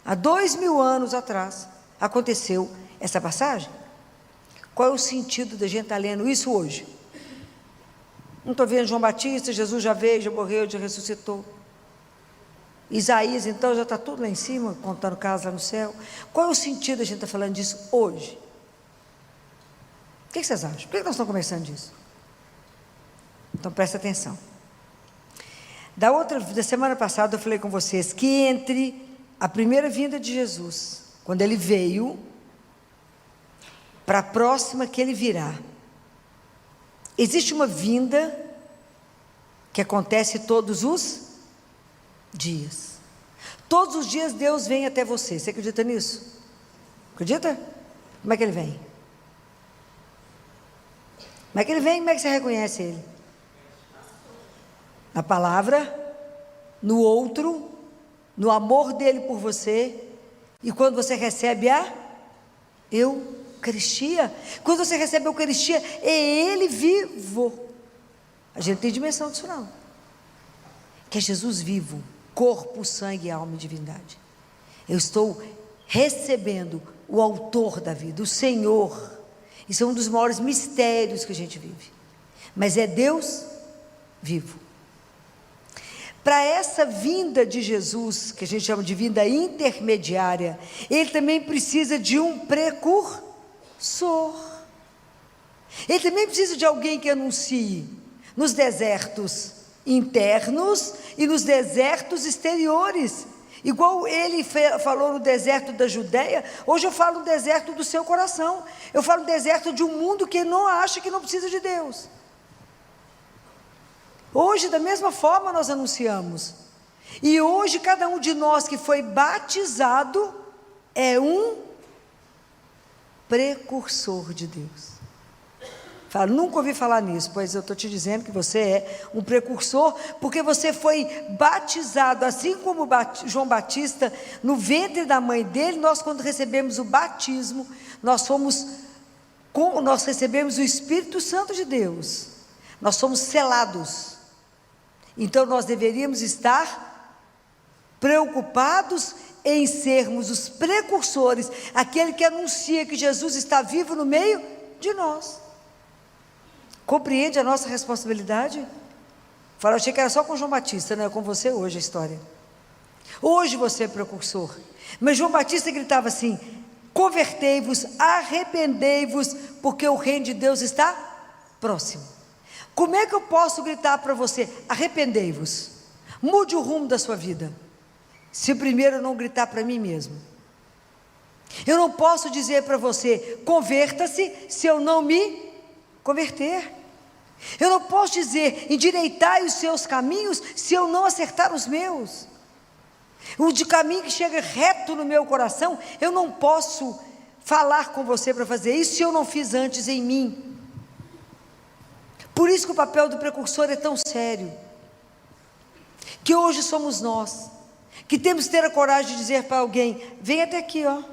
Speaker 1: Há 2000 anos atrás aconteceu essa passagem. Qual é o sentido da gente estar lendo isso hoje? Não estou vendo João Batista, Jesus já veio, já morreu, já ressuscitou. Isaías, então, já está tudo lá em cima, contando casos lá no céu. Qual é o sentido da gente estar falando disso hoje? O que vocês acham? Por que nós estamos conversando disso? Então, presta atenção. Da semana passada, eu falei com vocês que entre a primeira vinda de Jesus, quando ele veio, para a próxima que ele virá, existe uma vinda que acontece todos os dias. Todos os dias Deus vem até você. Você acredita nisso? Acredita? Como é que ele vem? Como é que ele vem? Como é que você reconhece ele? Na palavra, no outro, no amor dele por você, e quando você recebe a Eucaristia. Quando você recebe a Eucaristia, é ele vivo. A gente tem dimensão disso não. Que é Jesus vivo, corpo, sangue, alma e divindade. Eu estou recebendo o autor da vida, o Senhor. Isso é um dos maiores mistérios que a gente vive. Mas é Deus vivo. Para essa vinda de Jesus, que a gente chama de vinda intermediária, ele também precisa de um precursor. Ele também precisa de alguém que anuncie nos desertos internos e nos desertos exteriores. Igual ele falou no deserto da Judéia, hoje eu falo no deserto do seu coração. Eu falo no deserto de um mundo que não acha que não precisa de Deus. Hoje, da mesma forma, nós anunciamos. E hoje, cada um de nós que foi batizado é um precursor de Deus. Fala, nunca ouvi falar nisso, pois eu estou te dizendo que você é um precursor, porque você foi batizado, assim como João Batista, no ventre da mãe dele. Nós, quando recebemos o batismo, nós recebemos o Espírito Santo de Deus, nós somos selados. Então nós deveríamos estar preocupados em sermos os precursores, aquele que anuncia que Jesus está vivo no meio de nós. Compreende a nossa responsabilidade? Fala, eu achei que era só com João Batista, não é com você hoje a história. Hoje você é precursor. Mas João Batista gritava assim: convertei-vos, arrependei-vos, porque o reino de Deus está próximo. Como é que eu posso gritar para você: arrependei-vos, mude o rumo da sua vida, se primeiro eu não gritar para mim mesmo? Eu não posso dizer para você: converta-se, se eu não me converter. Eu não posso dizer: endireitai os seus caminhos, se eu não acertar os meus. O de caminho que chega reto no meu coração, eu não posso falar com você para fazer isso, se eu não fiz antes em mim. Por isso que o papel do precursor é tão sério, que hoje somos nós, que temos que ter a coragem de dizer para alguém: vem até aqui, ó,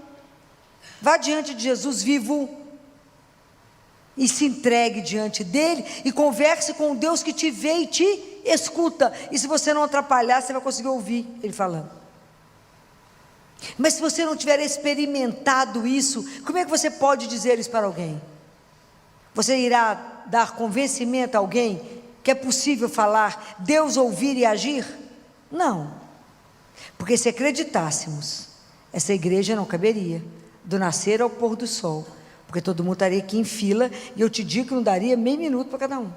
Speaker 1: vá diante de Jesus vivo, e se entregue diante dele, e converse com o Deus que te vê e te escuta, e se você não atrapalhar, você vai conseguir ouvir ele falando. Mas se você não tiver experimentado isso, como é que você pode dizer isso para alguém? Você irá dar convencimento a alguém que é possível falar, Deus ouvir e agir? Não, porque se acreditássemos, essa igreja não caberia, do nascer ao pôr do sol, porque todo mundo estaria aqui em fila, e eu te digo que não daria meio minuto para cada um,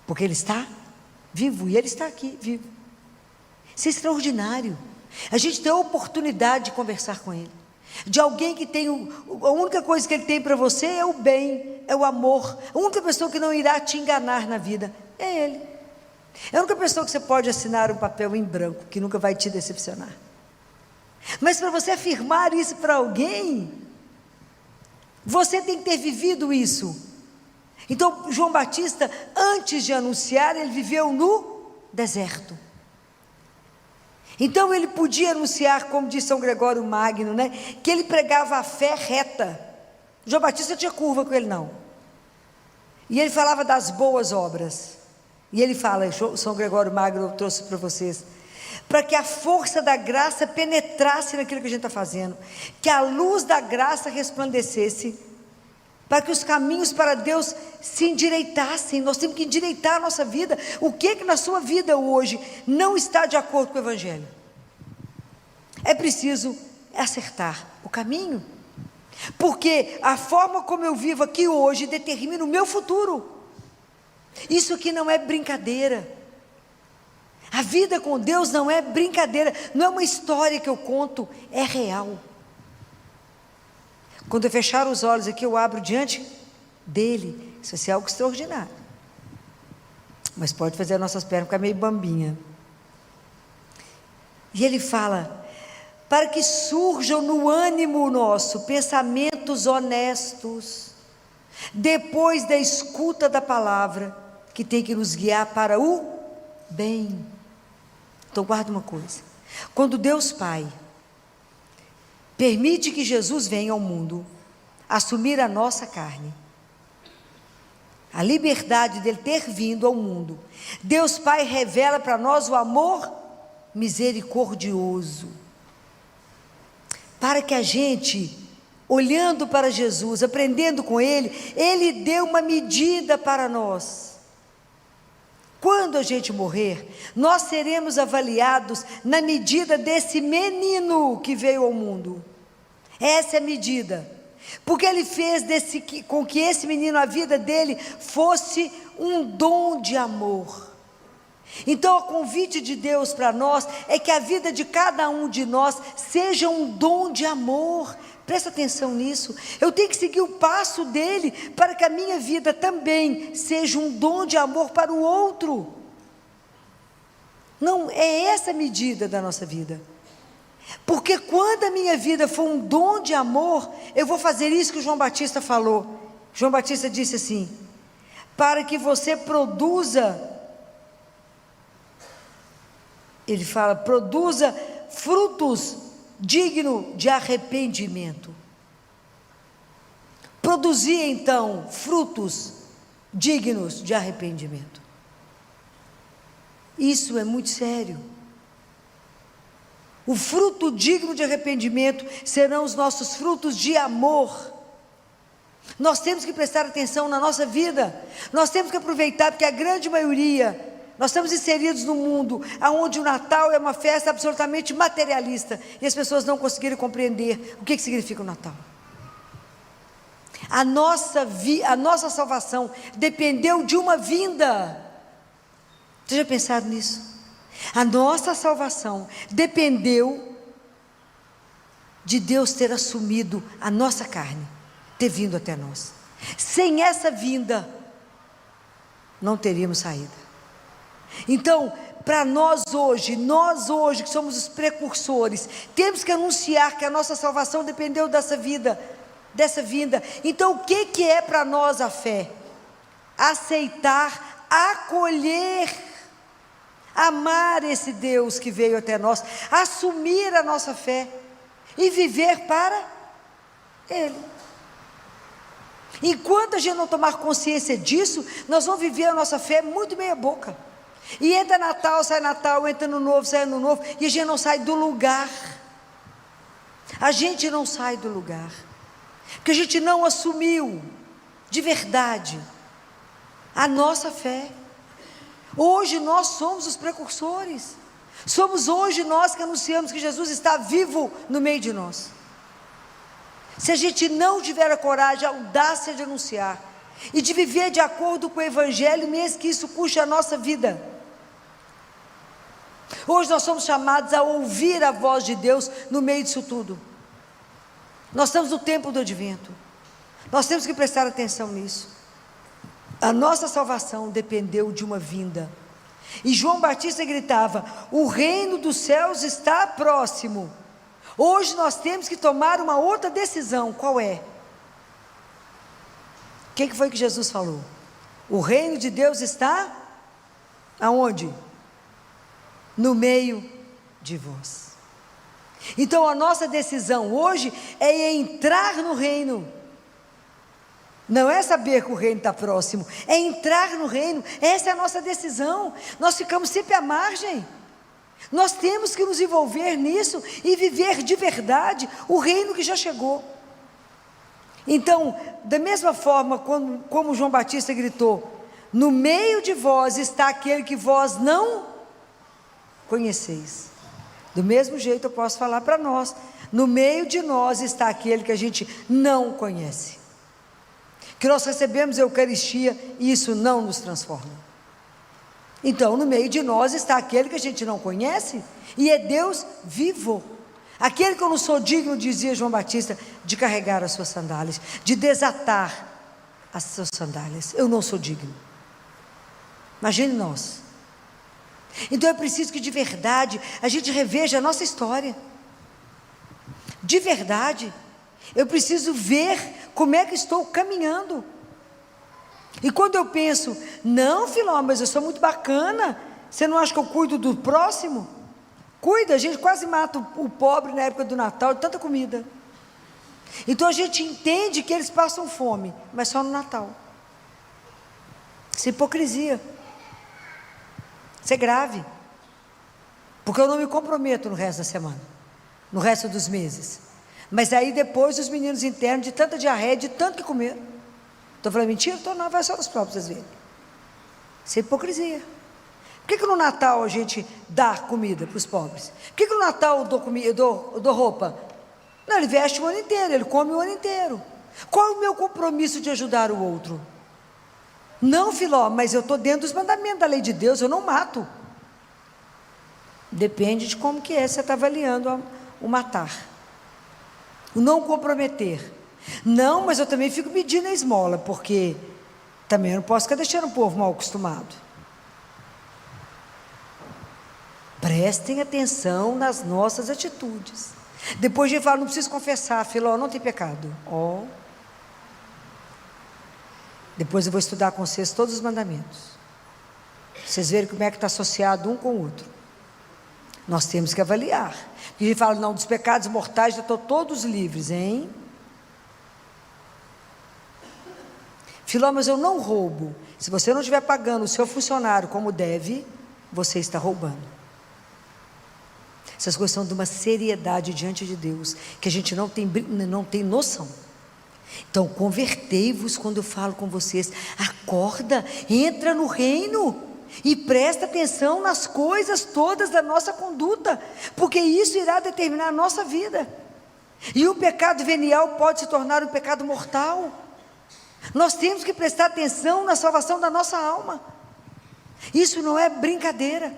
Speaker 1: porque ele está vivo, e ele está aqui vivo. Isso é extraordinário. A gente tem a oportunidade de conversar com ele, de alguém que tem a única coisa que ele tem para você é o bem, é o amor. A única pessoa que não irá te enganar na vida é ele. É a única pessoa que você pode assinar um papel em branco, que nunca vai te decepcionar. Mas para você afirmar isso para alguém, você tem que ter vivido isso. Então João Batista, antes de anunciar, ele viveu no deserto. Então ele podia anunciar, como diz São Gregório Magno, né, que ele pregava a fé reta. João Batista tinha curva com ele, não. E ele falava das boas obras. E ele fala, São Gregório Magno, eu trouxe para vocês, para que a força da graça penetrasse naquilo que a gente está fazendo, que a luz da graça resplandecesse, para que os caminhos para Deus se endireitassem. Nós temos que endireitar a nossa vida. O que na sua vida hoje não está de acordo com o Evangelho? É preciso acertar o caminho, porque a forma como eu vivo aqui hoje determina o meu futuro. Isso aqui não é brincadeira. A vida com Deus não é brincadeira, não é uma história que eu conto, é real. Quando eu fechar os olhos aqui, eu abro diante dele. Isso vai ser algo extraordinário. Mas pode fazer as nossas pernas ficar meio bambinha. E ele fala, para que surjam no ânimo nosso pensamentos honestos, depois da escuta da palavra, que tem que nos guiar para o bem. Então guarda uma coisa, quando Deus Pai permite que Jesus venha ao mundo, assumir a nossa carne, a liberdade dele ter vindo ao mundo, Deus Pai revela para nós o amor misericordioso, para que a gente, olhando para Jesus, aprendendo com Ele, Ele deu uma medida para nós. Quando a gente morrer, nós seremos avaliados na medida desse menino que veio ao mundo. Essa é a medida, porque Ele fez com que esse menino, a vida dele, fosse um dom de amor. Então o convite de Deus para nós é que a vida de cada um de nós seja um dom de amor. Presta atenção nisso. Eu tenho que seguir o passo dele para que a minha vida também seja um dom de amor para o outro. Não é essa a medida da nossa vida, porque quando a minha vida for um dom de amor, eu vou fazer isso que o João Batista falou. João Batista disse assim, para que você produza, ele fala, produza frutos digno de arrependimento. Produzir então frutos dignos de arrependimento. Isso é muito sério. O fruto digno de arrependimento serão os nossos frutos de amor. Nós temos que prestar atenção na nossa vida. Nós temos que aproveitar, porque a grande maioria, nós estamos inseridos num mundo onde o Natal é uma festa absolutamente materialista, e as pessoas não conseguiram compreender o que significa o Natal. A nossa salvação dependeu de uma vinda. Você já pensado nisso? A nossa salvação dependeu de Deus ter assumido a nossa carne, ter vindo até nós. Sem essa vinda, não teríamos saída. Então, para nós hoje que somos os precursores, temos que anunciar que a nossa salvação dependeu dessa vinda. Então, o que é para nós a fé? Aceitar, acolher, amar esse Deus que veio até nós, assumir a nossa fé e viver para Ele. Enquanto a gente não tomar consciência disso, nós vamos viver a nossa fé muito meia boca. E entra Natal, entra no novo, sai no novo, e a gente não sai do lugar. A gente não sai do lugar, porque a gente não assumiu de verdade a nossa fé. Hoje nós somos os precursores. Somos hoje nós que anunciamos que Jesus está vivo no meio de nós. Se a gente não tiver a coragem, a audácia de anunciar e de viver de acordo com o Evangelho, mesmo que isso custe a nossa vida. Hoje nós somos chamados a ouvir a voz de Deus no meio disso tudo. Nós estamos no tempo do advento. Nós temos que prestar atenção nisso. A nossa salvação dependeu de uma vinda. E João Batista gritava: o reino dos céus está próximo. Hoje nós temos que tomar uma outra decisão. Qual é? O que foi que Jesus falou? O reino de Deus está aonde? No meio de vós. Então a nossa decisão hoje é entrar no reino. Não é saber que o reino está próximo, é entrar no reino. Essa é a nossa decisão. Nós ficamos sempre à margem. Nós temos que nos envolver nisso e viver de verdade o reino que já chegou. Então, da mesma forma como João Batista gritou: no meio de vós está aquele que vós não conheceis. Do mesmo jeito eu posso falar para nós: no meio de nós está aquele que a gente não conhece, que nós recebemos a Eucaristia e isso não nos transforma. Então, no meio de nós está aquele que a gente não conhece, e é Deus vivo, aquele que eu não sou digno, dizia João Batista, de carregar as suas sandálias, de desatar as suas sandálias. Eu não sou digno. Imagine nós. Então é preciso que de verdade a gente reveja a nossa história. De verdade, eu preciso ver como é que estou caminhando. E quando eu penso: não, Filó, mas eu sou muito bacana, você não acha que eu cuido do próximo? Cuida, a gente quase mata o pobre na época do Natal, de tanta comida. Então a gente entende que eles passam fome, mas só no Natal. Isso é hipocrisia. Isso é grave. Porque eu não me comprometo no resto da semana, no resto dos meses. Mas aí depois os meninos internos, de tanta diarreia, de tanto que comer. Estou falando mentira? Então não, vai só nos próprios às vezes. Isso é hipocrisia. Por que no Natal a gente dá comida para os pobres? Por que no Natal eu dou roupa? Não, ele veste o ano inteiro, ele come o ano inteiro. Qual é o meu compromisso de ajudar o outro? Não, Filó, mas eu estou dentro dos mandamentos da lei de Deus, eu não mato. Depende de como que é, você está avaliando o matar. O não comprometer. Não, mas eu também fico pedindo a esmola, porque também eu não posso ficar deixando o povo mal acostumado. Prestem atenção nas nossas atitudes. Depois a gente fala: não preciso confessar, Filó, não tem pecado. Depois eu vou estudar com vocês todos os mandamentos. Vocês verem como é que está associado um com o outro. Nós temos que avaliar. E a gente fala: não, dos pecados mortais já estão todos livres, hein? Filó, mas eu não roubo. Se você não estiver pagando o seu funcionário como deve, você está roubando. Essas coisas são de uma seriedade diante de Deus, que a gente não tem noção. Então, convertei-vos quando eu falo com vocês. Acorda, entra no reino e presta atenção nas coisas todas da nossa conduta, porque isso irá determinar a nossa vida. E o pecado venial pode se tornar um pecado mortal. Nós temos que prestar atenção na salvação da nossa alma. Isso não é brincadeira.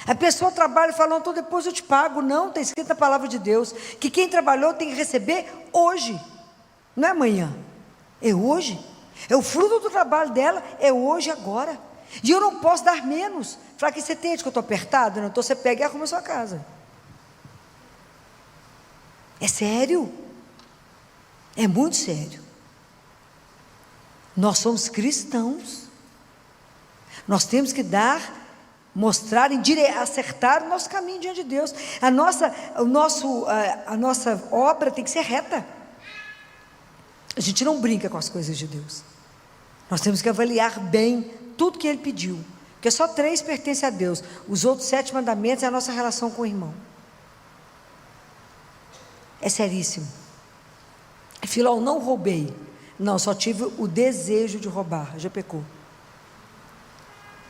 Speaker 1: A pessoa trabalha e fala: então depois eu te pago. Não, está escrito na palavra de Deus que quem trabalhou tem que receber hoje, não é amanhã, é hoje. É o fruto do trabalho dela, é hoje, agora. E eu não posso dar menos. Falar: que você entende que eu estou apertado? Não, então você pega e arruma a sua casa. É sério. É muito sério. Nós somos cristãos. Nós temos que mostrar, acertar o nosso caminho diante de Deus. A nossa obra tem que ser reta. A gente não brinca com as coisas de Deus. Nós temos que avaliar bem tudo que Ele pediu, porque só 3 pertencem a Deus. Os outros 7 mandamentos é a nossa relação com o irmão. É seríssimo. Filó, não roubei. Não, só tive o desejo de roubar. Já pecou.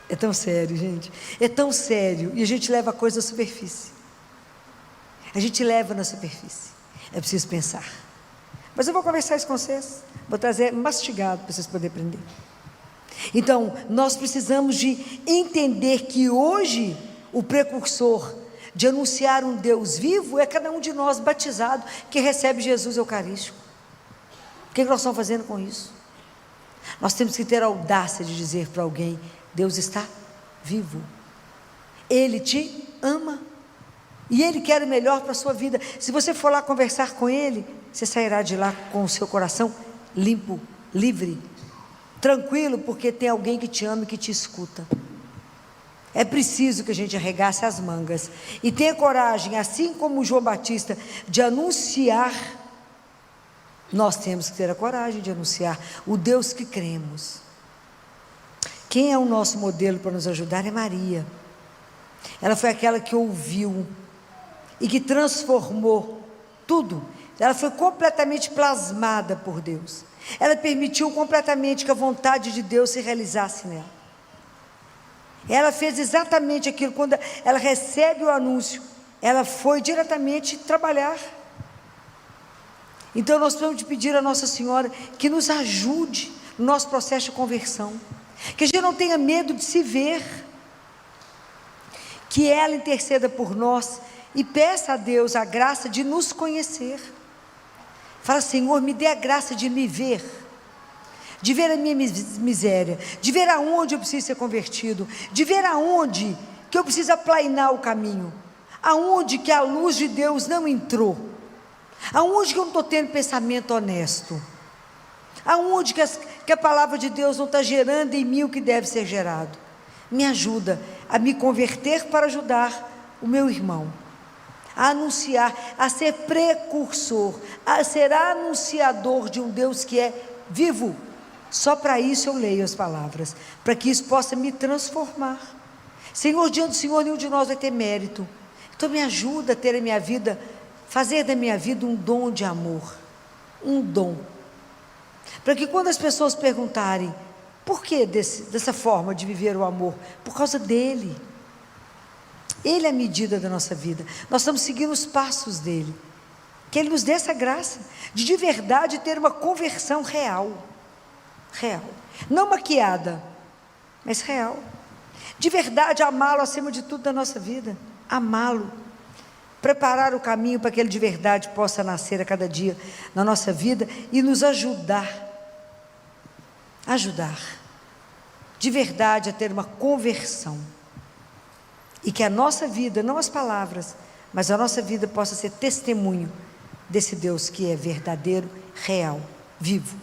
Speaker 1: É tão sério, gente. É tão sério. E a gente leva a coisa à superfície. A gente leva na superfície. É preciso pensar. Mas eu vou conversar isso com vocês. Vou trazer mastigado para vocês poderem aprender. Então, nós precisamos de entender que hoje o precursor de anunciar um Deus vivo é cada um de nós batizado que recebe Jesus Eucarístico. O que nós estamos fazendo com isso? Nós temos que ter a audácia de dizer para alguém: Deus está vivo, Ele te ama e Ele quer o melhor para a sua vida. Se você for lá conversar com Ele, você sairá de lá com o seu coração limpo, livre, tranquilo, porque tem alguém que te ama e que te escuta. É preciso que a gente arregace as mangas e tenha coragem, assim como João Batista, de anunciar Nós temos que ter a coragem de anunciar o Deus que cremos. Quem é o nosso modelo para nos ajudar é Maria. Ela foi aquela que ouviu e que transformou tudo. Ela foi completamente plasmada por Deus. Ela permitiu completamente que a vontade de Deus se realizasse nela. Ela fez exatamente aquilo. Quando ela recebe o anúncio, ela foi diretamente trabalhar. Então nós precisamos de pedir a Nossa Senhora que nos ajude no nosso processo de conversão, que a gente não tenha medo de se ver, que ela interceda por nós e peça a Deus a graça de nos conhecer. Fala: Senhor, me dê a graça de me ver, de ver a minha miséria, de ver aonde eu preciso ser convertido, de ver aonde que eu preciso aplainar o caminho, aonde que a luz de Deus não entrou, aonde que eu não estou tendo pensamento honesto, aonde que a palavra de Deus não está gerando em mim o que deve ser gerado. Me ajuda a me converter para ajudar o meu irmão, a anunciar, a ser precursor, a ser anunciador de um Deus que é vivo. Só para isso eu leio as palavras, para que isso possa me transformar. Senhor, diante do Senhor nenhum de nós vai ter mérito, então me ajuda a ter a minha vida, fazer da minha vida um dom de amor, um dom, para que quando as pessoas perguntarem: por que dessa forma de viver o amor? Por causa dele. Ele é a medida da nossa vida, nós estamos seguindo os passos dele, que ele nos dê essa graça, de verdade ter uma conversão real, não maquiada, mas real, de verdade amá-lo acima de tudo da nossa vida, amá-lo, preparar o caminho para que ele de verdade possa nascer a cada dia na nossa vida e nos ajudar de verdade a ter uma conversão, e que a nossa vida, não as palavras, mas a nossa vida possa ser testemunho desse Deus que é verdadeiro, real, vivo.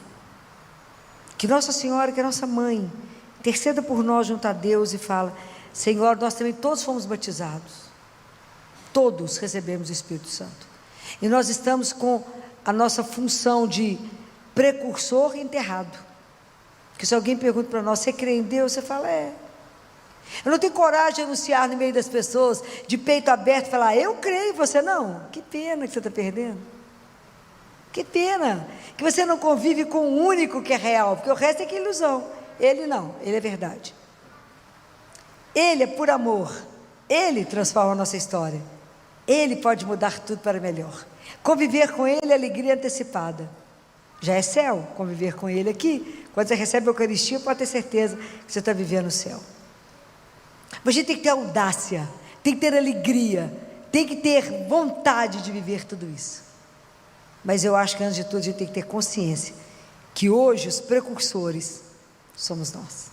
Speaker 1: Que Nossa Senhora, que é nossa mãe, interceda por nós junto a Deus e fala: Senhor, nós também todos fomos batizados, todos recebemos o Espírito Santo, e nós estamos com a nossa função de precursor enterrado. Que se alguém pergunta para nós: você crê em Deus? Você fala: é. Eu não tenho coragem de anunciar no meio das pessoas, de peito aberto, falar: eu creio, você não. Que pena que você está perdendo. Que pena que você não convive com o único que é real, porque o resto é que é ilusão. Ele não, ele é verdade. Ele é por amor, ele transforma a nossa história, ele pode mudar tudo para melhor. Conviver com ele é alegria antecipada. Já é céu conviver com ele aqui. Quando você recebe a Eucaristia, pode ter certeza que você está vivendo o céu. Mas a gente tem que ter audácia, tem que ter alegria, tem que ter vontade de viver tudo isso. Mas eu acho que antes de tudo a gente tem que ter consciência que hoje os precursores somos nós,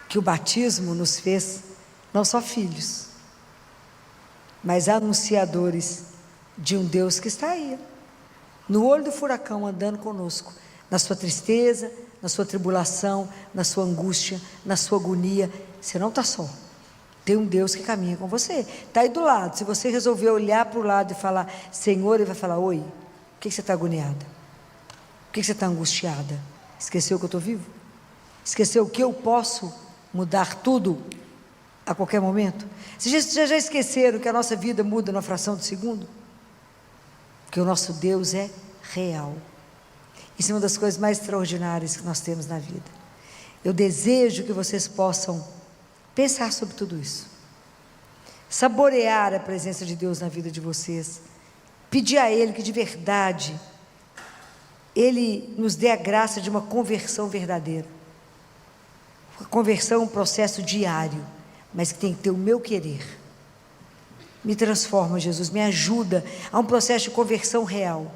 Speaker 1: que o batismo nos fez não só filhos, mas anunciadores de um Deus que está aí, no olho do furacão, andando conosco, na sua tristeza, na sua tribulação, na sua angústia, na sua agonia. Você não está só, tem um Deus que caminha com você, está aí do lado. Se você resolver olhar para o lado e falar: Senhor, ele vai falar: oi, por que você está agoniada? Por que você está angustiada? Esqueceu que eu estou vivo? Esqueceu que eu posso mudar tudo a qualquer momento? Vocês já esqueceram que a nossa vida muda na fração de segundo? Que o nosso Deus é real. Isso é uma das coisas mais extraordinárias que nós temos na vida. Eu desejo que vocês possam pensar sobre tudo isso, saborear a presença de Deus na vida de vocês, pedir a Ele que de verdade Ele nos dê a graça de uma conversão verdadeira. A conversão é um processo diário, mas que tem que ter o meu querer. Me transforma, Jesus, me ajuda a um processo de conversão real,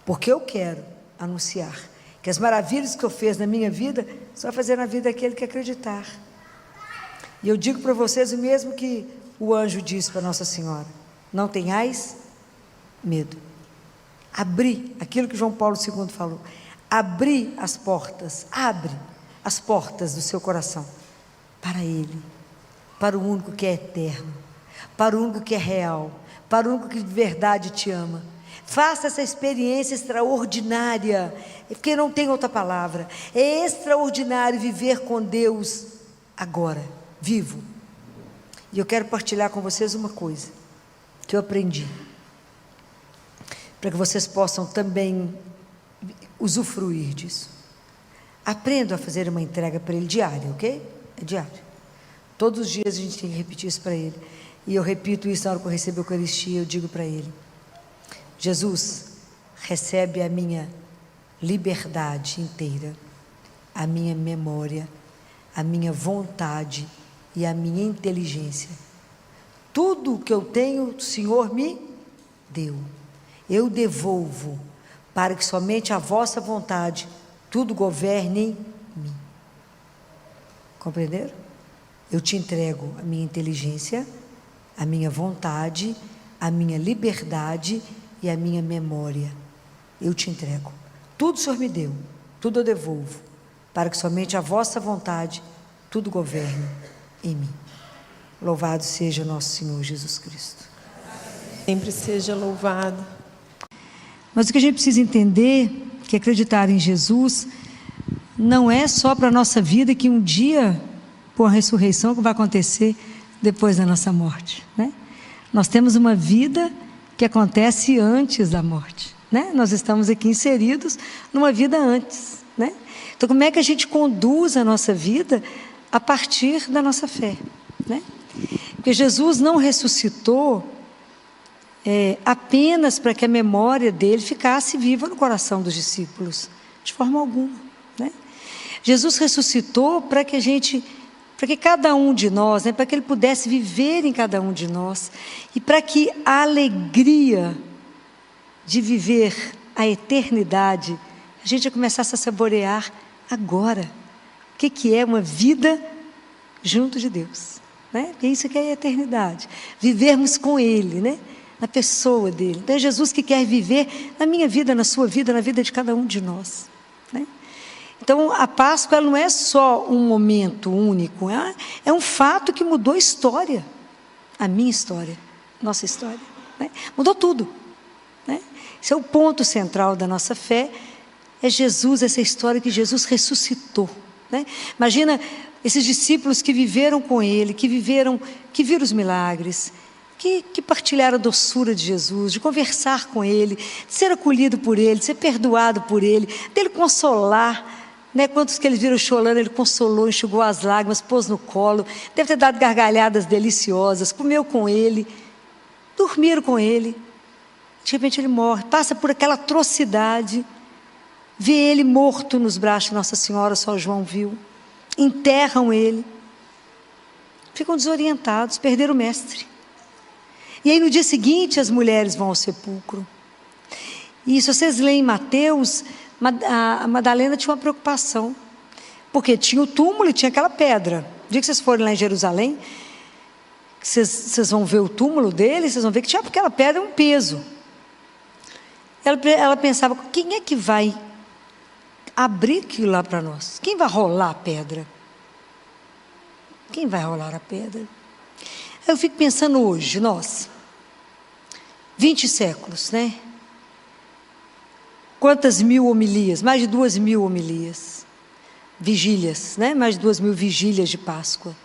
Speaker 1: porque eu quero anunciar que as maravilhas que eu fiz na minha vida, só fazer na vida daquele que acreditar. E eu digo para vocês o mesmo que o anjo disse para Nossa Senhora: não tenhais medo. Abri, aquilo que João Paulo II falou, abri as portas, abre as portas do seu coração para Ele, para o único que é eterno, para o único que é real, para o único que de verdade te ama. Faça essa experiência extraordinária, porque não tem outra palavra. É extraordinário viver com Deus agora, vivo. E eu quero partilhar com vocês uma coisa que eu aprendi, para que vocês possam também usufruir disso. Aprendam a fazer uma entrega para Ele diária, ok? É diário. Todos os dias a gente tem que repetir isso para Ele. E eu repito isso na hora que eu recebo a Eucaristia, eu digo para Ele: Jesus, recebe a minha liberdade inteira, a minha memória, a minha vontade e a minha inteligência. Tudo o que eu tenho, o Senhor me deu. Eu devolvo, para que somente a vossa vontade tudo governe em mim. Compreenderam? Eu te entrego a minha inteligência, a minha vontade, a minha liberdade e a minha memória. Eu te entrego. Tudo o Senhor me deu, tudo eu devolvo, para que somente a vossa vontade tudo governe em mim. Louvado seja nosso Senhor Jesus Cristo.
Speaker 2: Sempre seja louvado.
Speaker 1: Mas o que a gente precisa entender, que acreditar em Jesus não é só para a nossa vida, que um dia, por a ressurreição, que vai acontecer depois da nossa morte, né? Nós temos uma vida que acontece antes da morte, né? Nós estamos aqui inseridos numa vida antes, né? Então, como é que a gente conduz a nossa vida a partir da nossa fé, né? Porque Jesus não ressuscitou apenas para que a memória dele ficasse viva no coração dos discípulos, de forma alguma, né? Jesus ressuscitou para que cada um de nós, né, para que ele pudesse viver em cada um de nós, e para que a alegria de viver a eternidade, a gente começasse a saborear agora. O que é uma vida junto de Deus, né? Porque isso que é a eternidade, vivermos com Ele, né? Na pessoa dele. Então é Jesus que quer viver na minha vida, na sua vida, na vida de cada um de nós, né? Então a Páscoa, ela não é só um momento único, é um fato que mudou a história, a minha história, nossa história, né? Mudou tudo, né? Esse é o ponto central da nossa fé, é Jesus, essa história que Jesus ressuscitou, né? Imagina esses discípulos que viveram com Ele, que viram os milagres, que partilharam a doçura de Jesus, de conversar com Ele, de ser acolhido por Ele, de ser perdoado por Ele, dele consolar, né? Quantos que eles viram chorando, Ele consolou, enxugou as lágrimas, pôs no colo, deve ter dado gargalhadas deliciosas, comeu com Ele, dormiram com Ele. De repente Ele morre, passa por aquela atrocidade, vê Ele morto nos braços de Nossa Senhora, só João viu, enterram Ele, ficam desorientados, perderam o Mestre. E aí no dia seguinte as mulheres vão ao sepulcro. E se vocês leem Mateus, a Madalena tinha uma preocupação, porque tinha o túmulo e tinha aquela pedra. O dia que vocês forem lá em Jerusalém, vocês vão ver o túmulo dele, vocês vão ver que tinha aquela pedra, um peso. Ela pensava, quem é que vai abrir aquilo lá para nós? Quem vai rolar a pedra? Quem vai rolar a pedra? Eu fico pensando hoje, nós, 20 séculos, né? Quantas mil homilias? Mais de 2.000 homilias. Vigílias, né? Mais de 2.000 vigílias de Páscoa.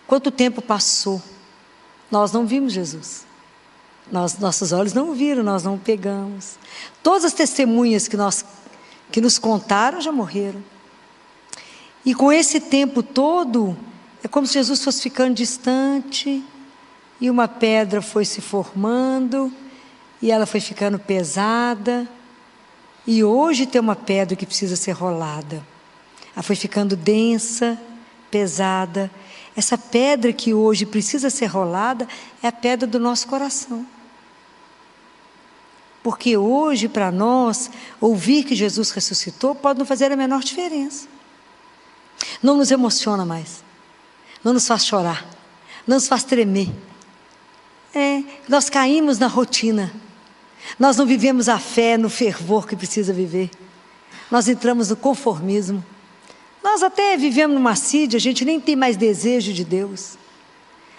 Speaker 1: Quanto tempo passou? Nós não vimos Jesus. Nossos olhos não o viram, nós não o pegamos. Todas as testemunhas que nos contaram já morreram. E com esse tempo todo, é como se Jesus fosse ficando distante, e uma pedra foi se formando, e ela foi ficando pesada, e hoje tem uma pedra que precisa ser rolada. Ela foi ficando densa, pesada. Essa pedra que hoje precisa ser rolada é a pedra do nosso coração. Porque hoje, para nós, ouvir que Jesus ressuscitou pode não fazer a menor diferença. Não nos emociona mais, não nos faz chorar, não nos faz tremer. Nós caímos na rotina, nós não vivemos a fé no fervor que precisa viver, nós entramos no conformismo, nós até vivemos numa assídia, a gente nem tem mais desejo de Deus.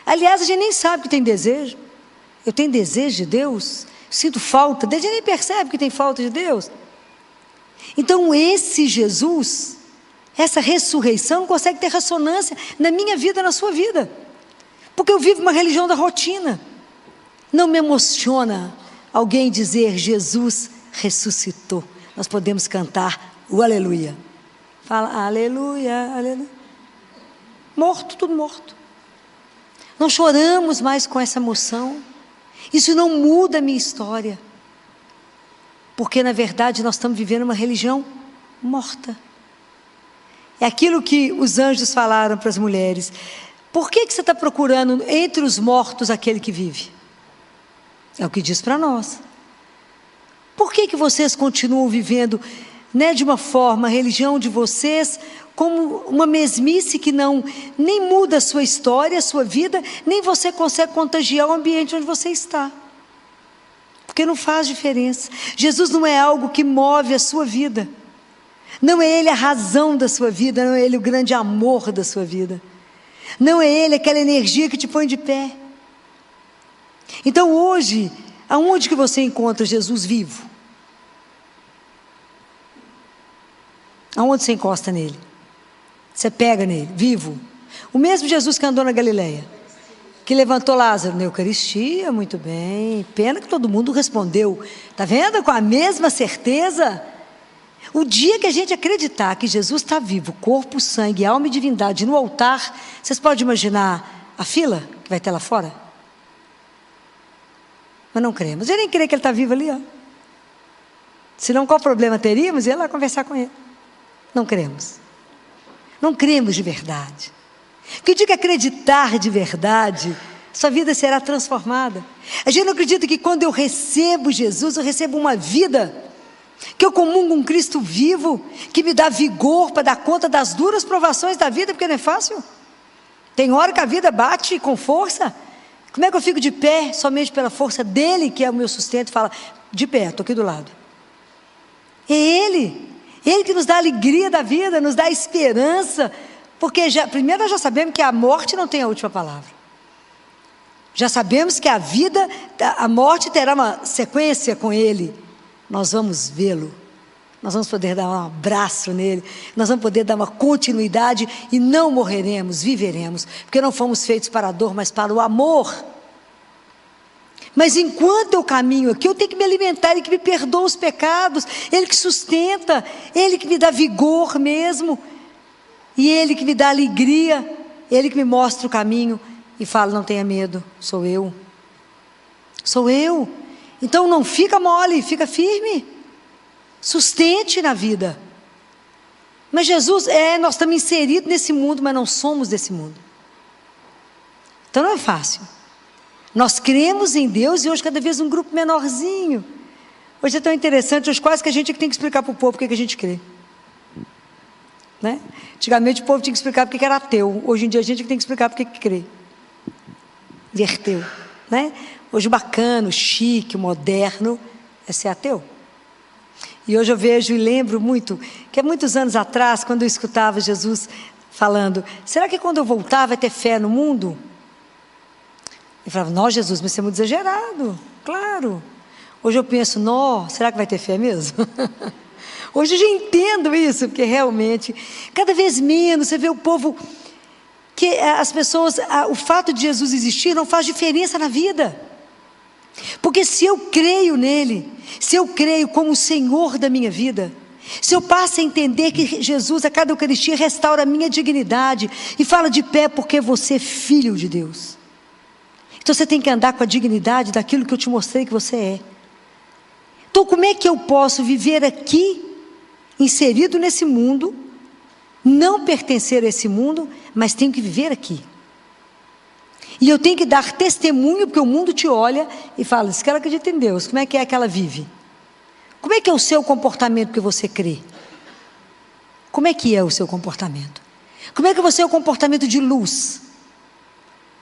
Speaker 1: Aliás, a gente nem sabe que tem desejo. Eu tenho desejo de Deus? sinto falta, desde nem percebe que tem falta de Deus. Então esse Jesus, essa ressurreição não consegue ter ressonância na minha vida, na sua vida, porque eu vivo uma religião da rotina. Não me emociona alguém dizer Jesus ressuscitou. Nós podemos cantar o aleluia. Fala aleluia, aleluia. Morto, tudo morto. Não choramos mais com essa emoção. Isso não muda a minha história, porque na verdade nós estamos vivendo uma religião morta. É aquilo que os anjos falaram para as mulheres: por que você está procurando entre os mortos aquele que vive? É o que diz para nós. Por que vocês continuam vivendo, de uma forma, a religião de vocês, como uma mesmice que nem muda a sua história, a sua vida, nem você consegue contagiar o ambiente onde você está, porque não faz diferença. Jesus não é algo que move a sua vida, não é Ele a razão da sua vida, não é Ele o grande amor da sua vida, não é Ele aquela energia que te põe de pé. Então hoje, aonde que você encontra Jesus vivo? Aonde você encosta nele? Você pega nele, vivo. O mesmo Jesus que andou na Galileia, que levantou Lázaro na Eucaristia, muito bem. Pena que todo mundo respondeu. Está vendo? Com a mesma certeza. O dia que a gente acreditar que Jesus está vivo, corpo, sangue, alma e divindade no altar, vocês podem imaginar a fila que vai ter lá fora? Mas não cremos. Eu nem creio que ele está vivo ali, ó. Senão qual problema teríamos? Ir lá conversar com ele. Não cremos. Não cremos de verdade. Que o dia que acreditar de verdade, sua vida será transformada. A gente não acredita que quando eu recebo Jesus, eu recebo uma vida, que eu comungo um Cristo vivo, que me dá vigor para dar conta das duras provações da vida, porque não é fácil. Tem hora que a vida bate com força. Como é que eu fico de pé? Somente pela força dele, que é o meu sustento. Fala, de pé, estou aqui do lado. É Ele que nos dá a alegria da vida, nos dá a esperança, porque primeiro nós já sabemos que a morte não tem a última palavra. Já sabemos que a morte terá uma sequência com Ele. Nós vamos vê-lo, nós vamos poder dar um abraço nele, nós vamos poder dar uma continuidade e não morreremos, viveremos, porque não fomos feitos para a dor, mas para o amor. Mas enquanto eu caminho aqui, eu tenho que me alimentar, Ele que me perdoa os pecados, Ele que sustenta, Ele que me dá vigor mesmo, e Ele que me dá alegria, Ele que me mostra o caminho e fala, não tenha medo, sou eu. Então não fica mole, fica firme, sustente na vida. Mas Jesus, nós estamos inseridos nesse mundo, mas não somos desse mundo. Então não é fácil. Nós cremos em Deus e hoje cada vez um grupo menorzinho. Hoje é tão interessante, hoje quase que a gente tem que explicar para o povo porque que a gente crê. Né? Antigamente o povo tinha que explicar porque que era ateu. Hoje em dia a gente tem que explicar porque que crê. Inverteu. Né? Hoje o bacana, o chique, o moderno é ser ateu. E hoje eu vejo e lembro muito, que há muitos anos atrás, quando eu escutava Jesus falando, será que quando eu voltar vai ter fé no mundo? Eu falava, não, Jesus, mas você é muito exagerado. Claro. Hoje eu penso, será que vai ter fé mesmo? Hoje eu já entendo isso, porque realmente, cada vez menos, você vê o povo, que as pessoas, o fato de Jesus existir não faz diferença na vida. Porque se eu creio nele, se eu creio como o Senhor da minha vida, se eu passo a entender que Jesus, a cada Eucaristia, restaura a minha dignidade, e fala de pé porque você é filho de Deus. Então você tem que andar com a dignidade daquilo que eu te mostrei que você é. Então como é que eu posso viver aqui, inserido nesse mundo, não pertencer a esse mundo, mas tenho que viver aqui. E eu tenho que dar testemunho, porque o mundo te olha e fala, se ela acredita em Deus, como é que ela vive? Como é que é o seu comportamento que você crê? Como é que é o seu comportamento? Como é que você é o comportamento de luz?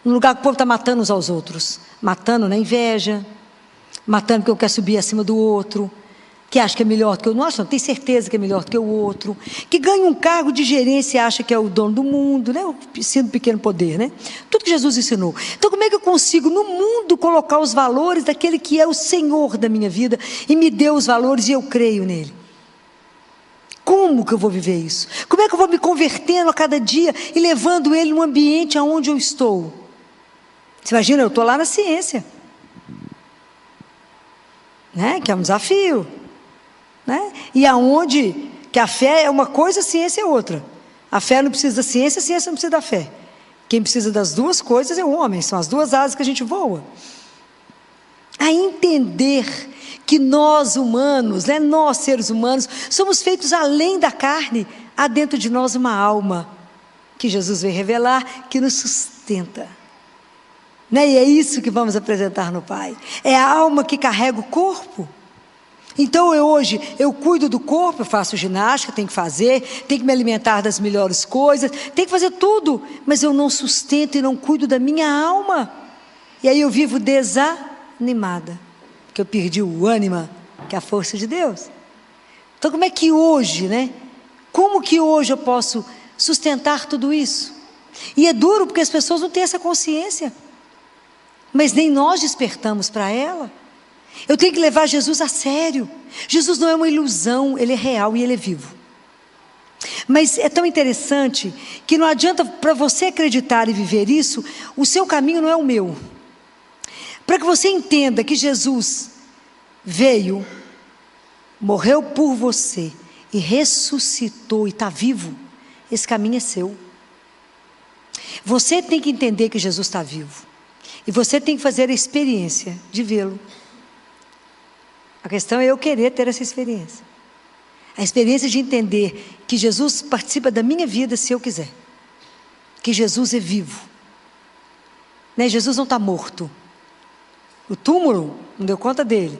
Speaker 1: No lugar que o povo está matando uns aos outros. Matando na inveja, matando porque eu quero subir acima do outro, que acha que é melhor do que o nosso, não, tem certeza que é melhor do que o outro, que ganha um cargo de gerência e acha que é o dono do mundo, né? O ensino do pequeno poder, né? Tudo que Jesus ensinou. Então, como é que eu consigo no mundo colocar os valores daquele que é o Senhor da minha vida e me deu os valores e eu creio nele? Como que eu vou viver isso? Como é que eu vou me convertendo a cada dia e levando ele no ambiente aonde eu estou? Você imagina, eu estou lá na ciência, né? Que é um desafio, né? E aonde que a fé é uma coisa, a ciência é outra. A fé não precisa da ciência, a ciência não precisa da fé. Quem precisa das duas coisas é o homem, são as duas asas que a gente voa. A entender que nós humanos, né, nós seres humanos, somos feitos além da carne, há dentro de nós uma alma, que Jesus veio revelar, que nos sustenta. Né? E é isso que vamos apresentar no Pai. É a alma que carrega o corpo. Então hoje eu cuido do corpo, eu faço ginástica, tenho que fazer, tenho que me alimentar das melhores coisas, tenho que fazer tudo, mas eu não sustento e não cuido da minha alma. E aí eu vivo desanimada, porque eu perdi o ânima, que é a força de Deus. Então como é que hoje, né? Como que hoje eu posso sustentar tudo isso? E é duro porque as pessoas não têm essa consciência, mas nem nós despertamos para ela. Eu tenho que levar Jesus a sério. Jesus não é uma ilusão, ele é real e ele é vivo. Mas é tão interessante que não adianta para você acreditar e viver isso, o seu caminho não é o meu. Para que você entenda que Jesus veio, morreu por você e ressuscitou e está vivo, esse caminho é seu. Você tem que entender que Jesus está vivo. E você tem que fazer a experiência de vê-lo. A questão é eu querer ter essa experiência. A experiência de entender que Jesus participa da minha vida se eu quiser. Que Jesus é vivo. Né? Jesus não está morto. O túmulo não deu conta dele.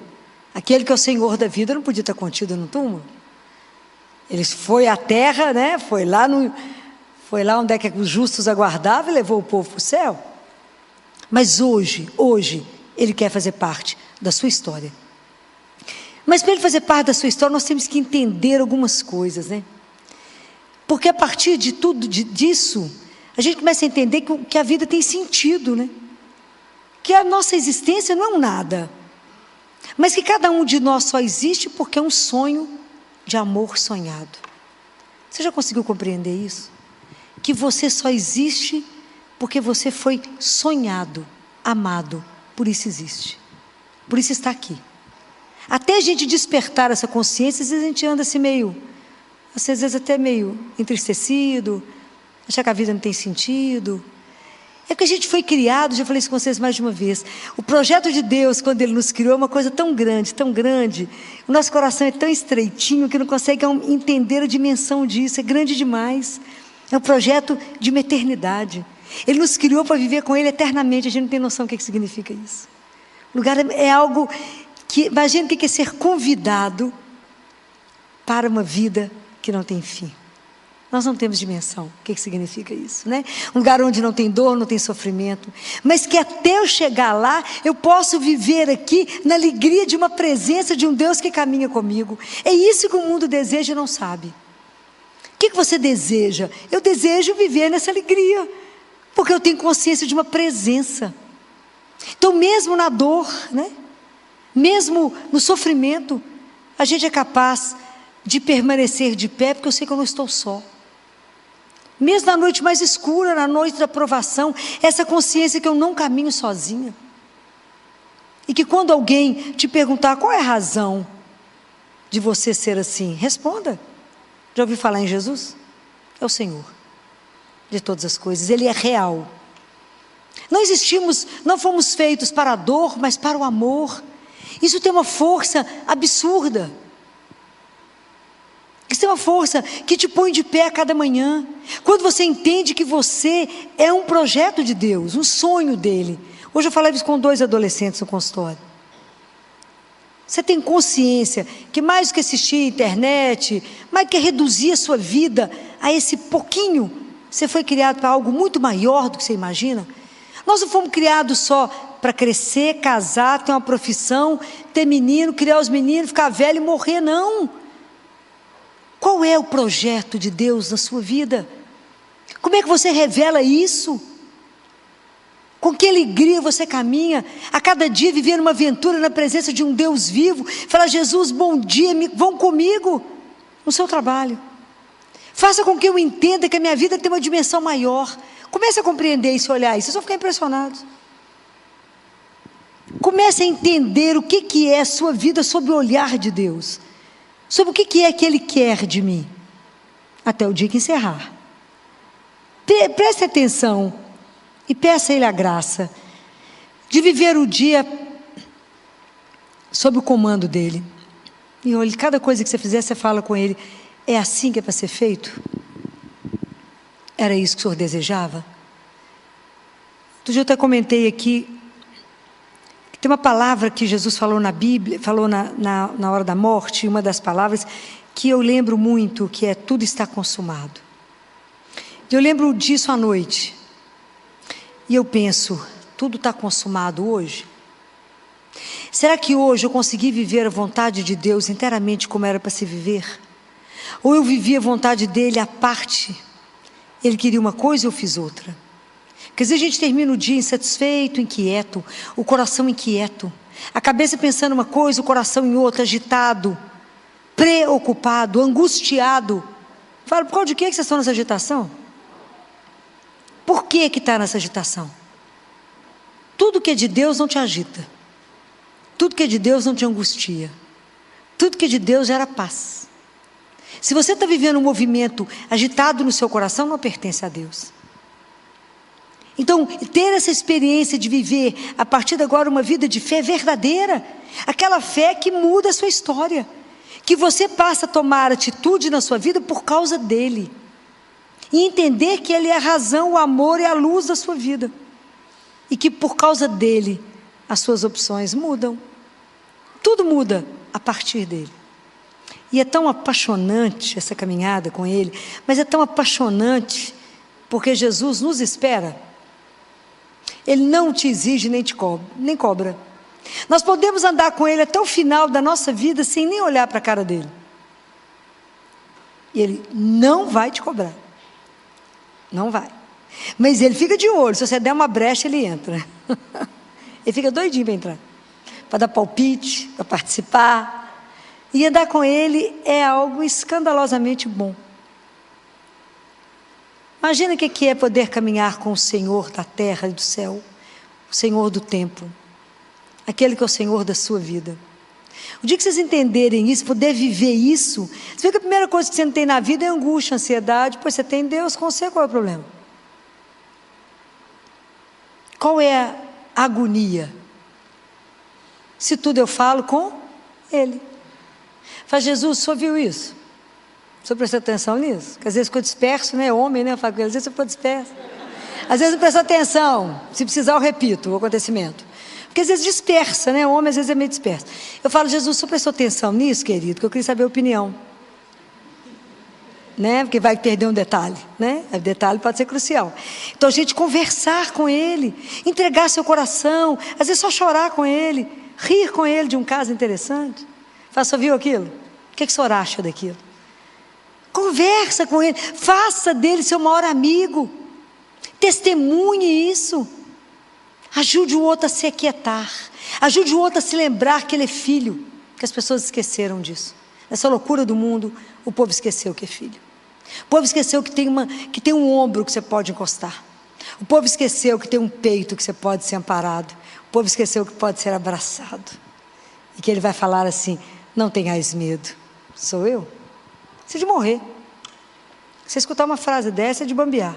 Speaker 1: Aquele que é o Senhor da vida não podia estar contido no túmulo. Ele foi à terra, né? Foi lá onde é que os justos aguardavam e levou o povo para o céu. Mas hoje, ele quer fazer parte da sua história. Mas para ele fazer parte da sua história, nós temos que entender algumas coisas, né? Porque a partir de tudo disso, a gente começa a entender que a vida tem sentido, né? Que a nossa existência não é um nada, mas que cada um de nós só existe porque é um sonho de amor sonhado. Você já conseguiu compreender isso? Que você só existe porque você foi sonhado, amado, por isso existe. Por isso está aqui. Até a gente despertar essa consciência, às vezes a gente anda assim meio, às vezes até meio entristecido, achar que a vida não tem sentido. É que a gente foi criado, já falei isso com vocês mais de uma vez, o projeto de Deus, quando Ele nos criou, é uma coisa tão grande, o nosso coração é tão estreitinho que não consegue entender a dimensão disso, é grande demais, é um projeto de uma eternidade. Ele nos criou para viver com Ele eternamente, a gente não tem noção do que significa isso. O lugar é algo que, imagina o que é ser convidado para uma vida que não tem fim. Nós não temos dimensão, o que significa isso, né? Um lugar onde não tem dor, não tem sofrimento, mas que até eu chegar lá, eu posso viver aqui na alegria de uma presença de um Deus que caminha comigo. É isso que o mundo deseja e não sabe. O que você deseja? Eu desejo viver nessa alegria, porque eu tenho consciência de uma presença. Então mesmo na dor, né? Mesmo no sofrimento, a gente é capaz de permanecer de pé, porque eu sei que eu não estou só. Mesmo na noite mais escura, na noite da provação, essa consciência que eu não caminho sozinha. E que quando alguém te perguntar qual é a razão de você ser assim, responda. Já ouviu falar em Jesus? É o Senhor de todas as coisas, Ele é real. Não fomos feitos para a dor, mas para o amor. Isso tem uma força absurda. Isso tem uma força que te põe de pé a cada manhã. Quando você entende que você é um projeto de Deus, um sonho dEle. Hoje eu falei isso com 2 adolescentes no consultório. Você tem consciência que mais do que assistir a internet, mais do que reduzir a sua vida a esse pouquinho, você foi criado para algo muito maior do que você imagina? Nós não fomos criados só para crescer, casar, ter uma profissão, ter menino, criar os meninos, ficar velho e morrer, não. Qual é o projeto de Deus na sua vida? Como é que você revela isso? Com que alegria você caminha, a cada dia vivendo uma aventura na presença de um Deus vivo, fala: Jesus, bom dia, vão comigo no seu trabalho. Faça com que eu entenda que a minha vida tem uma dimensão maior. Comece a compreender isso, olhar isso, vocês vão ficar impressionados. Comece a entender o que é a sua vida sob o olhar de Deus, sobre o que é que Ele quer de mim, até o dia que encerrar. Preste atenção e peça a Ele a graça de viver o dia sob o comando dEle. E olhe, cada coisa que você fizer, você fala com Ele: é assim que é para ser feito? Era isso que o Senhor desejava? Outro dia eu até comentei aqui, que tem uma palavra que Jesus falou na Bíblia, falou na hora da morte, uma das palavras que eu lembro muito, que é: tudo está consumado. Eu lembro disso à noite, e eu penso: tudo está consumado hoje? Será que hoje eu consegui viver a vontade de Deus inteiramente como era para se viver? Ou eu vivi a vontade dEle à parte? Ele queria uma coisa e eu fiz outra. Porque às vezes a gente termina o dia insatisfeito, inquieto, o coração inquieto, a cabeça pensando uma coisa, o coração em outra, agitado, preocupado, angustiado. Fala: por causa de que vocês estão nessa agitação? Por que está nessa agitação? Tudo que é de Deus não te agita. Tudo que é de Deus não te angustia. Tudo que é de Deus gera paz. Se você está vivendo um movimento agitado no seu coração, não pertence a Deus. Então, ter essa experiência de viver, a partir de agora, uma vida de fé verdadeira, aquela fé que muda a sua história, que você passa a tomar atitude na sua vida por causa dEle, e entender que Ele é a razão, o amor e a luz da sua vida, e que por causa dEle, as suas opções mudam. Tudo muda a partir dEle. E é tão apaixonante essa caminhada com Ele, mas é tão apaixonante, porque Jesus nos espera. Ele não te exige nem nem cobra. Nós podemos andar com Ele até o final da nossa vida sem nem olhar para a cara dEle. E Ele não vai te cobrar. Não vai. Mas Ele fica de olho. Se você der uma brecha, Ele entra. Ele fica doidinho para entrar, para dar palpite, para participar. E andar com Ele é algo escandalosamente bom. Imagina o que é poder caminhar com o Senhor da terra e do céu, o Senhor do tempo, aquele que é o Senhor da sua vida. O dia que vocês entenderem isso, poder viver isso, você vê que a primeira coisa que você não tem na vida é angústia, ansiedade. Pois você tem Deus com você, qual é o problema? Qual é a agonia? Se tudo eu falo com Ele. Fala: Jesus, o senhor viu isso? O senhor prestou atenção nisso? Porque às vezes ficou disperso, né? Homem, né? Fala com ele, às vezes você ficou disperso. Às vezes não prestou atenção. Se precisar, eu repito o acontecimento. Porque às vezes dispersa, né? Homem às vezes é meio disperso. Eu falo: Jesus, o senhor prestou atenção nisso, querido? Que eu queria saber a opinião. Né? Porque vai perder um detalhe, né? O detalhe pode ser crucial. Então a gente conversar com Ele, entregar seu coração, às vezes só chorar com Ele, rir com Ele de um caso interessante. Fala: só viu aquilo? O que o senhor acha daquilo? Conversa com Ele, faça dele seu maior amigo, testemunhe isso, ajude o outro a se aquietar, ajude o outro a se lembrar que ele é filho, que as pessoas esqueceram disso. Nessa loucura do mundo, o povo esqueceu que é filho. O povo esqueceu que tem um ombro que você pode encostar. O povo esqueceu que tem um peito que você pode ser amparado. O povo esqueceu que pode ser abraçado. E que Ele vai falar assim: não tenhais medo, sou eu. Você de morrer. Você escutar uma frase dessa é de bambear.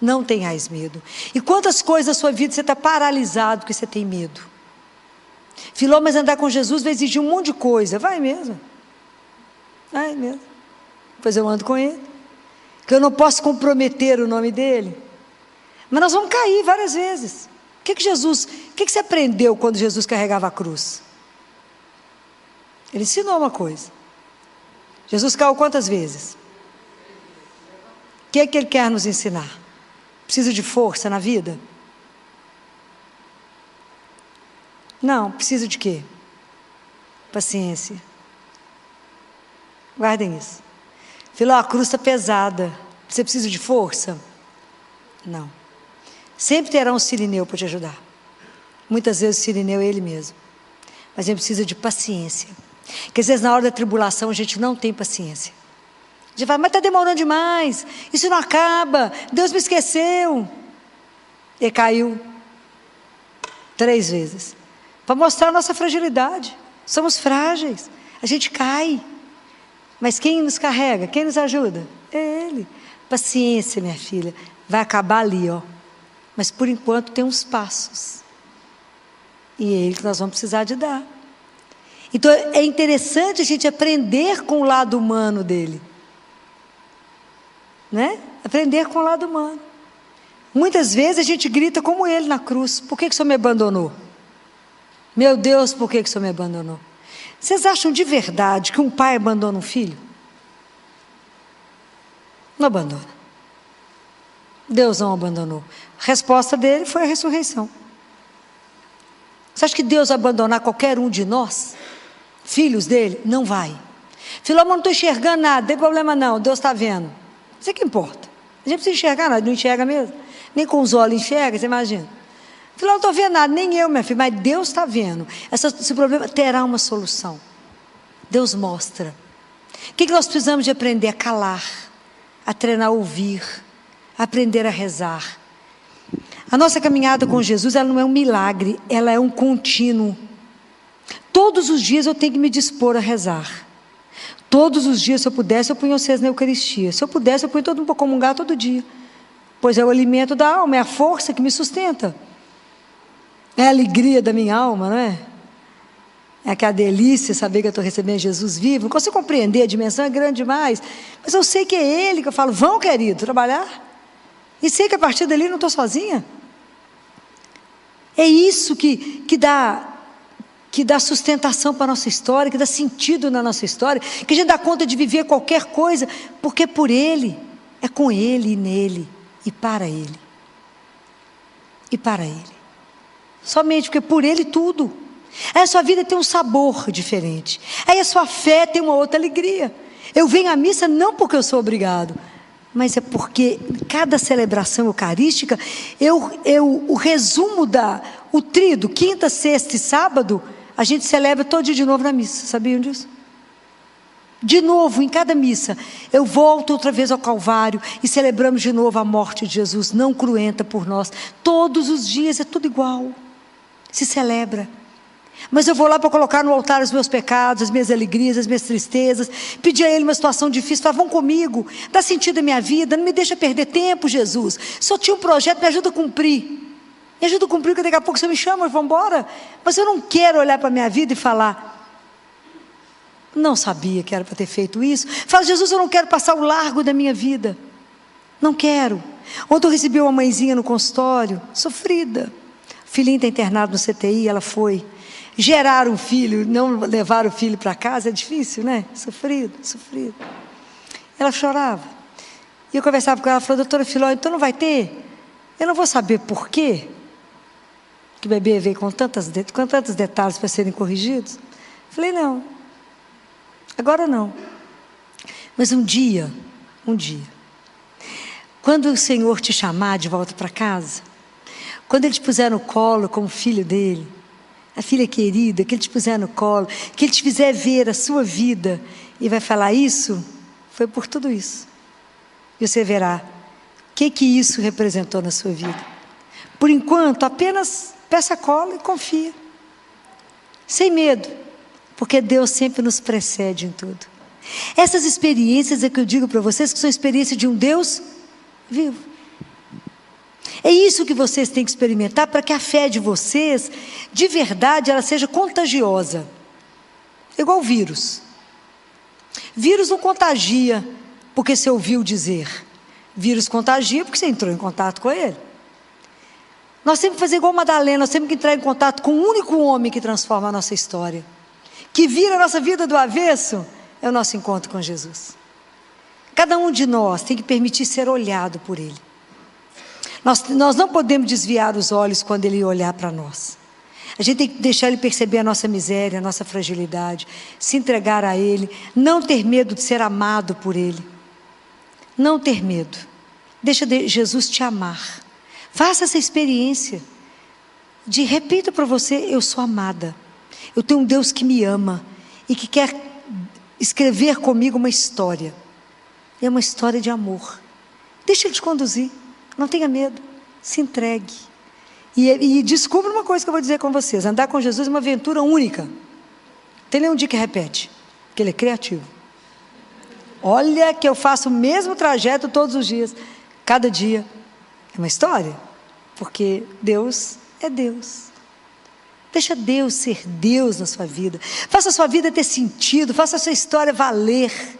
Speaker 1: Não tenhais medo. E quantas coisas na sua vida você está paralisado porque você tem medo? Filó, mas andar com Jesus vai exigir um monte de coisa. Vai mesmo. Vai mesmo. Pois eu ando com Ele. Que eu não posso comprometer o nome dEle. Mas nós vamos cair várias vezes. O que você aprendeu quando Jesus carregava a cruz? Ele ensinou uma coisa. Jesus caiu quantas vezes? O que é que Ele quer nos ensinar? Precisa de força na vida? Não, precisa de quê? Paciência. Guardem isso. Filó, a cruz está pesada. Você precisa de força? Não. Sempre terá um sirineu para te ajudar. Muitas vezes o sirineu é ele mesmo. Mas a gente precisa de paciência. Porque às vezes na hora da tribulação a gente não tem paciência. A gente fala, mas está demorando demais. Isso não acaba. Deus me esqueceu. E caiu 3 vezes. Para mostrar a nossa fragilidade. Somos frágeis. A gente cai. Mas quem nos carrega? Quem nos ajuda? É Ele. Paciência, minha filha. Vai acabar ali, ó. Mas por enquanto tem uns passos. E é Ele que nós vamos precisar de dar. Então é interessante a gente aprender com o lado humano dele. Né? Aprender com o lado humano. Muitas vezes a gente grita como ele na cruz. Por que o Senhor me abandonou? Meu Deus, por que o Senhor me abandonou? Vocês acham de verdade que um pai abandona um filho? Não abandona. Deus não abandonou. A resposta dele foi a ressurreição. Você acha que Deus vai abandonar qualquer um de nós? Filhos dele? Não vai. Filó, mas não estou enxergando nada, não tem problema não, Deus está vendo. Isso é que importa. A gente precisa enxergar nada, não enxerga mesmo. Nem com os olhos enxerga, você imagina. Filó, não estou vendo nada, nem eu, minha filha, mas Deus está vendo. Esse problema terá uma solução. Deus mostra. O que nós precisamos de aprender? A calar, a treinar a ouvir, a aprender a rezar. A nossa caminhada com Jesus, ela não é um milagre, ela é um contínuo. Todos os dias eu tenho que me dispor a rezar. Todos os dias, se eu pudesse, eu punho vocês na Eucaristia. Se eu pudesse, eu punho todo mundo para comungar todo dia. Pois é o alimento da alma, é a força que me sustenta. É a alegria da minha alma, não é? É aquela delícia saber que eu estou recebendo Jesus vivo. Não consigo compreender, a dimensão é grande demais. Mas eu sei que é Ele que eu falo, vão querido, trabalhar. E sei que a partir dali eu não estou sozinha. É isso que dá sustentação para a nossa história, que dá sentido na nossa história, que a gente dá conta de viver qualquer coisa, porque é por Ele, é com Ele e nele, e para Ele. E para Ele. Somente porque por Ele tudo. Aí a sua vida tem um sabor diferente. Aí a sua fé tem uma outra alegria. Eu venho à missa não porque eu sou obrigado, mas é porque cada celebração eucarística, o resumo o tríduo, quinta, sexta e sábado, a gente celebra todo dia de novo na missa, sabiam disso? De novo, em cada missa, eu volto outra vez ao Calvário e celebramos de novo a morte de Jesus, não cruenta por nós. Todos os dias é tudo igual, se celebra. Mas eu vou lá para colocar no altar os meus pecados, as minhas alegrias, as minhas tristezas, pedir a Ele uma situação difícil, falar, vão comigo, dá sentido à minha vida, não me deixa perder tempo, Jesus. Se eu tinha um projeto, me ajuda a cumprir. Me ajuda a cumprir, porque daqui a pouco você me chama e vamos embora. Mas eu não quero olhar para a minha vida e falar, não sabia que era para ter feito isso. Fala, Jesus, eu não quero passar o largo da minha vida. Não quero. Ontem eu recebi uma mãezinha no consultório, sofrida. O filhinho está internado no CTI, ela foi. Gerar um filho, não levar o filho para casa é difícil, né? Sofrido. Ela chorava. E eu conversava com ela, falou, doutora Filó, então não vai ter? Eu não vou saber por quê, que o bebê veio com tantos detalhes para serem corrigidos. Falei, não, agora não. Mas um dia, quando o Senhor te chamar de volta para casa, quando Ele te puser no colo como filho dEle, a filha querida, que Ele te puser no colo, que Ele te fizer ver a sua vida, e vai falar, isso foi por tudo isso. E você verá o que isso representou na sua vida. Por enquanto, apenas peça cola e confia. Sem medo, porque Deus sempre nos precede em tudo. Essas experiências é que eu digo para vocês, que são experiências de um Deus vivo. É isso que vocês têm que experimentar para que a fé de vocês, de verdade, ela seja contagiosa. Igual vírus. Vírus não contagia porque você ouviu dizer. Vírus contagia porque você entrou em contato com ele. Nós temos que fazer igual Madalena, nós temos que entrar em contato com o único homem que transforma a nossa história. Que vira a nossa vida do avesso, é o nosso encontro com Jesus. Cada um de nós tem que permitir ser olhado por Ele. Nós não podemos desviar os olhos quando Ele olhar para nós. A gente tem que deixar Ele perceber a nossa miséria, a nossa fragilidade, se entregar a Ele, não ter medo de ser amado por Ele, não ter medo. Deixa Jesus te amar. Faça essa experiência de, repita para você: eu sou amada, eu tenho um Deus que me ama e que quer escrever comigo uma história. É uma história de amor. Deixa Ele te conduzir, não tenha medo, se entregue. E descubra uma coisa que eu vou dizer com vocês: andar com Jesus é uma aventura única. Tem nenhum dia que repete, porque Ele é criativo. Olha que eu faço o mesmo trajeto todos os dias, cada dia é uma história, porque Deus é Deus. Deixa Deus ser Deus na sua vida. Faça a sua vida ter sentido, faça a sua história valer.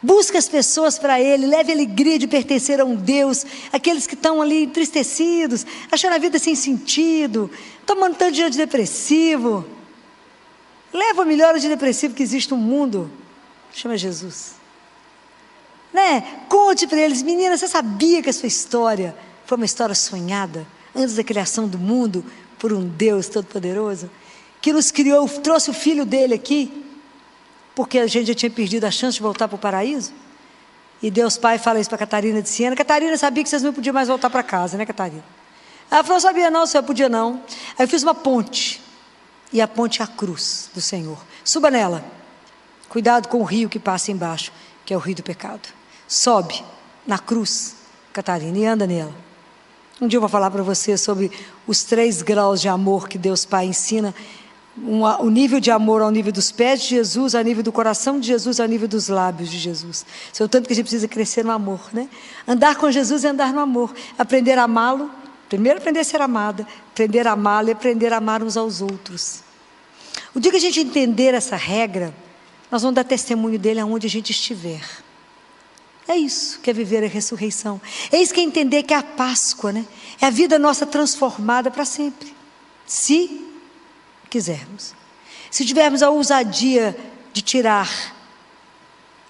Speaker 1: Busque as pessoas para Ele, leve a alegria de pertencer a um Deus. Aqueles que estão ali entristecidos, achando a vida sem sentido, tomando tanto de antidepressivo, leva o melhor antidepressivo que existe no mundo, chama Jesus, né? Conte para eles: menina, você sabia que a sua história foi uma história sonhada antes da criação do mundo por um Deus Todo-Poderoso, que nos criou, trouxe o Filho dele aqui, porque a gente já tinha perdido a chance de voltar para o paraíso? E Deus Pai fala isso para Catarina de Siena. Catarina sabia que vocês não podiam mais voltar para casa, né, Catarina? Ela falou: sabia não, senhor, podia não. Aí eu fiz uma ponte, e a ponte é a cruz do Senhor. Suba nela, cuidado com o rio que passa embaixo, que é o rio do pecado. Sobe na cruz, Catarina, e anda nela. Um dia eu vou falar para você sobre os 3 graus de amor que Deus Pai ensina. O nível de amor ao nível dos pés de Jesus, ao nível do coração de Jesus, ao nível dos lábios de Jesus. Isso é o tanto que a gente precisa crescer no amor, né? Andar com Jesus é andar no amor. Aprender a amá-lo, primeiro aprender a ser amada, aprender a amá-lo e aprender a amar uns aos outros. O dia que a gente entender essa regra, nós vamos dar testemunho dele aonde a gente estiver. É isso que é viver a ressurreição. É isso que é entender que é a Páscoa, né? É a vida nossa transformada para sempre. Se quisermos. Se tivermos a ousadia de tirar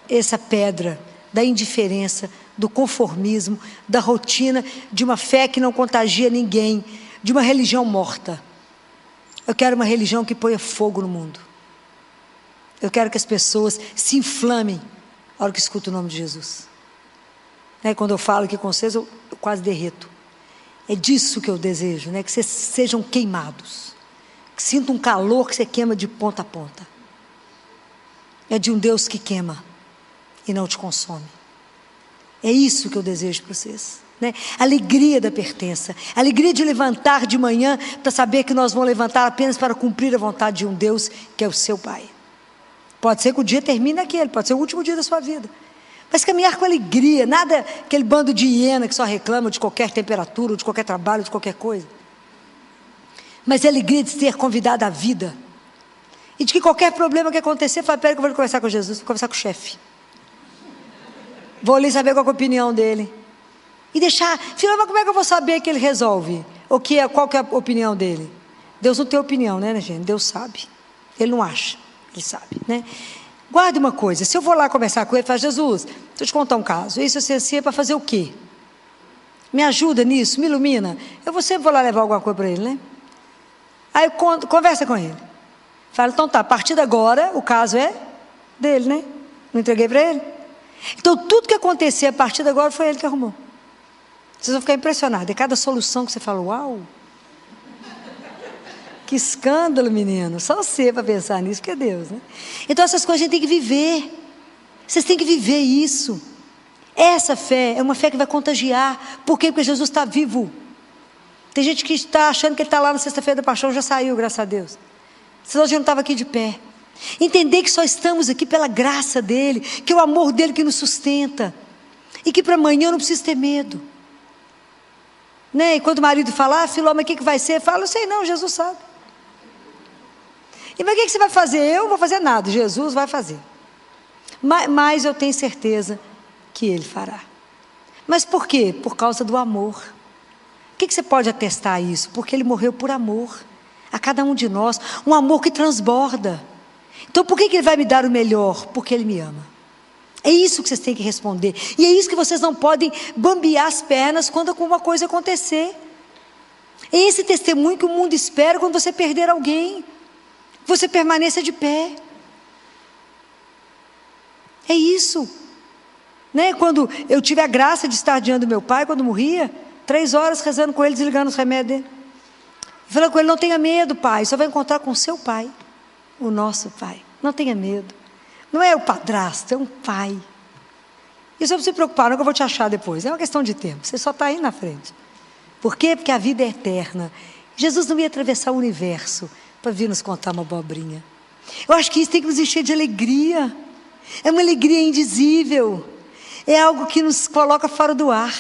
Speaker 1: essa pedra da indiferença, do conformismo, da rotina, de uma fé que não contagia ninguém, de uma religião morta. Eu quero uma religião que ponha fogo no mundo. Eu quero que as pessoas se inflamem a hora que escutam o nome de Jesus. Quando eu falo aqui com vocês, eu quase derreto. É disso que eu desejo, né? Que vocês sejam queimados, que sintam um calor que você queima de ponta a ponta. É de um Deus que queima e não te consome. É isso que eu desejo para vocês, né? Alegria da pertença, alegria de levantar de manhã para saber que nós vamos levantar apenas para cumprir a vontade de um Deus que é o seu Pai. Pode ser que o dia termine aquele, pode ser o último dia da sua vida, mas caminhar com alegria, nada aquele bando de hiena que só reclama de qualquer temperatura, de qualquer trabalho, de qualquer coisa. Mas é a alegria de ser convidado à vida. E de que qualquer problema que acontecer, fala: peraí que eu vou conversar com Jesus, vou conversar com o chefe. Vou ali saber qual é a opinião dele. E deixar, filho, mas como é que eu vou saber que ele resolve? Qual que é a opinião dele? Deus não tem opinião, né, gente? Deus sabe. Ele não acha, ele sabe, né? Guarde uma coisa: se eu vou lá conversar com ele, fala: Jesus, deixa eu te contar um caso. Isso assim é para fazer o quê? Me ajuda nisso, me ilumina. Eu sempre vou lá levar alguma coisa para ele, né? Aí conversa com ele. Fala: então tá, a partir de agora, o caso é dele, né? Não entreguei para ele. Então tudo que acontecer a partir de agora foi ele que arrumou. Vocês vão ficar impressionados. É cada solução que você fala: uau! Que escândalo, menino. Só você para pensar nisso, que é Deus, né? Então essas coisas a gente tem que viver. Vocês têm que viver isso. Essa fé é uma fé que vai contagiar. Por quê? Porque Jesus está vivo. Tem gente que está achando que ele está lá na sexta-feira da paixão, já saiu, graças a Deus. Senão a gente não estava aqui de pé. Entender que só estamos aqui pela graça dele, que é o amor dele que nos sustenta. E que para amanhã eu não preciso ter medo. Né? E quando o marido fala: filho, mas o que vai ser? Fala: eu sei não, Jesus sabe. E mas o que você vai fazer? Eu não vou fazer nada, Jesus vai fazer. Mas eu tenho certeza que ele fará. Mas por quê? Por causa do amor. O que você pode atestar isso? Porque ele morreu por amor a cada um de nós, um amor que transborda. Então por que ele vai me dar o melhor? Porque ele me ama. É isso que vocês têm que responder. E é isso que vocês não podem bambear as pernas quando alguma coisa acontecer. É esse testemunho que o mundo espera quando você perder alguém. Você permaneça de pé. É isso. Né? Quando eu tive a graça de estar diante do meu pai, quando morria, 3 horas rezando com ele, desligando os remédios dele. Falando com ele, não tenha medo, pai, só vai encontrar com o seu pai, o nosso pai. Não tenha medo. Não é o padrasto, é um pai. E você não se preocupar, não que eu vou te achar depois. É uma questão de tempo, você só está aí na frente. Por quê? Porque a vida é eterna. Jesus não ia atravessar o universo para vir nos contar uma abobrinha. Eu acho que isso tem que nos encher de alegria. É uma alegria indizível. É algo que nos coloca fora do ar.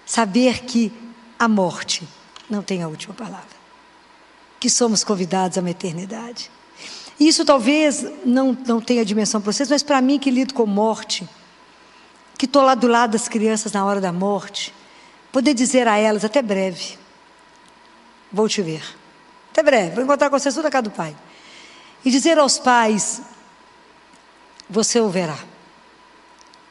Speaker 1: Saber que a morte não tem a última palavra. Que somos convidados a uma eternidade. Isso talvez não tenha dimensão para vocês, mas para mim que lido com morte, que estou lá do lado das crianças na hora da morte, poder dizer a elas, até breve, vou te ver. Até breve, vou encontrar com vocês tudo na casa do pai. E dizer aos pais, você o verá.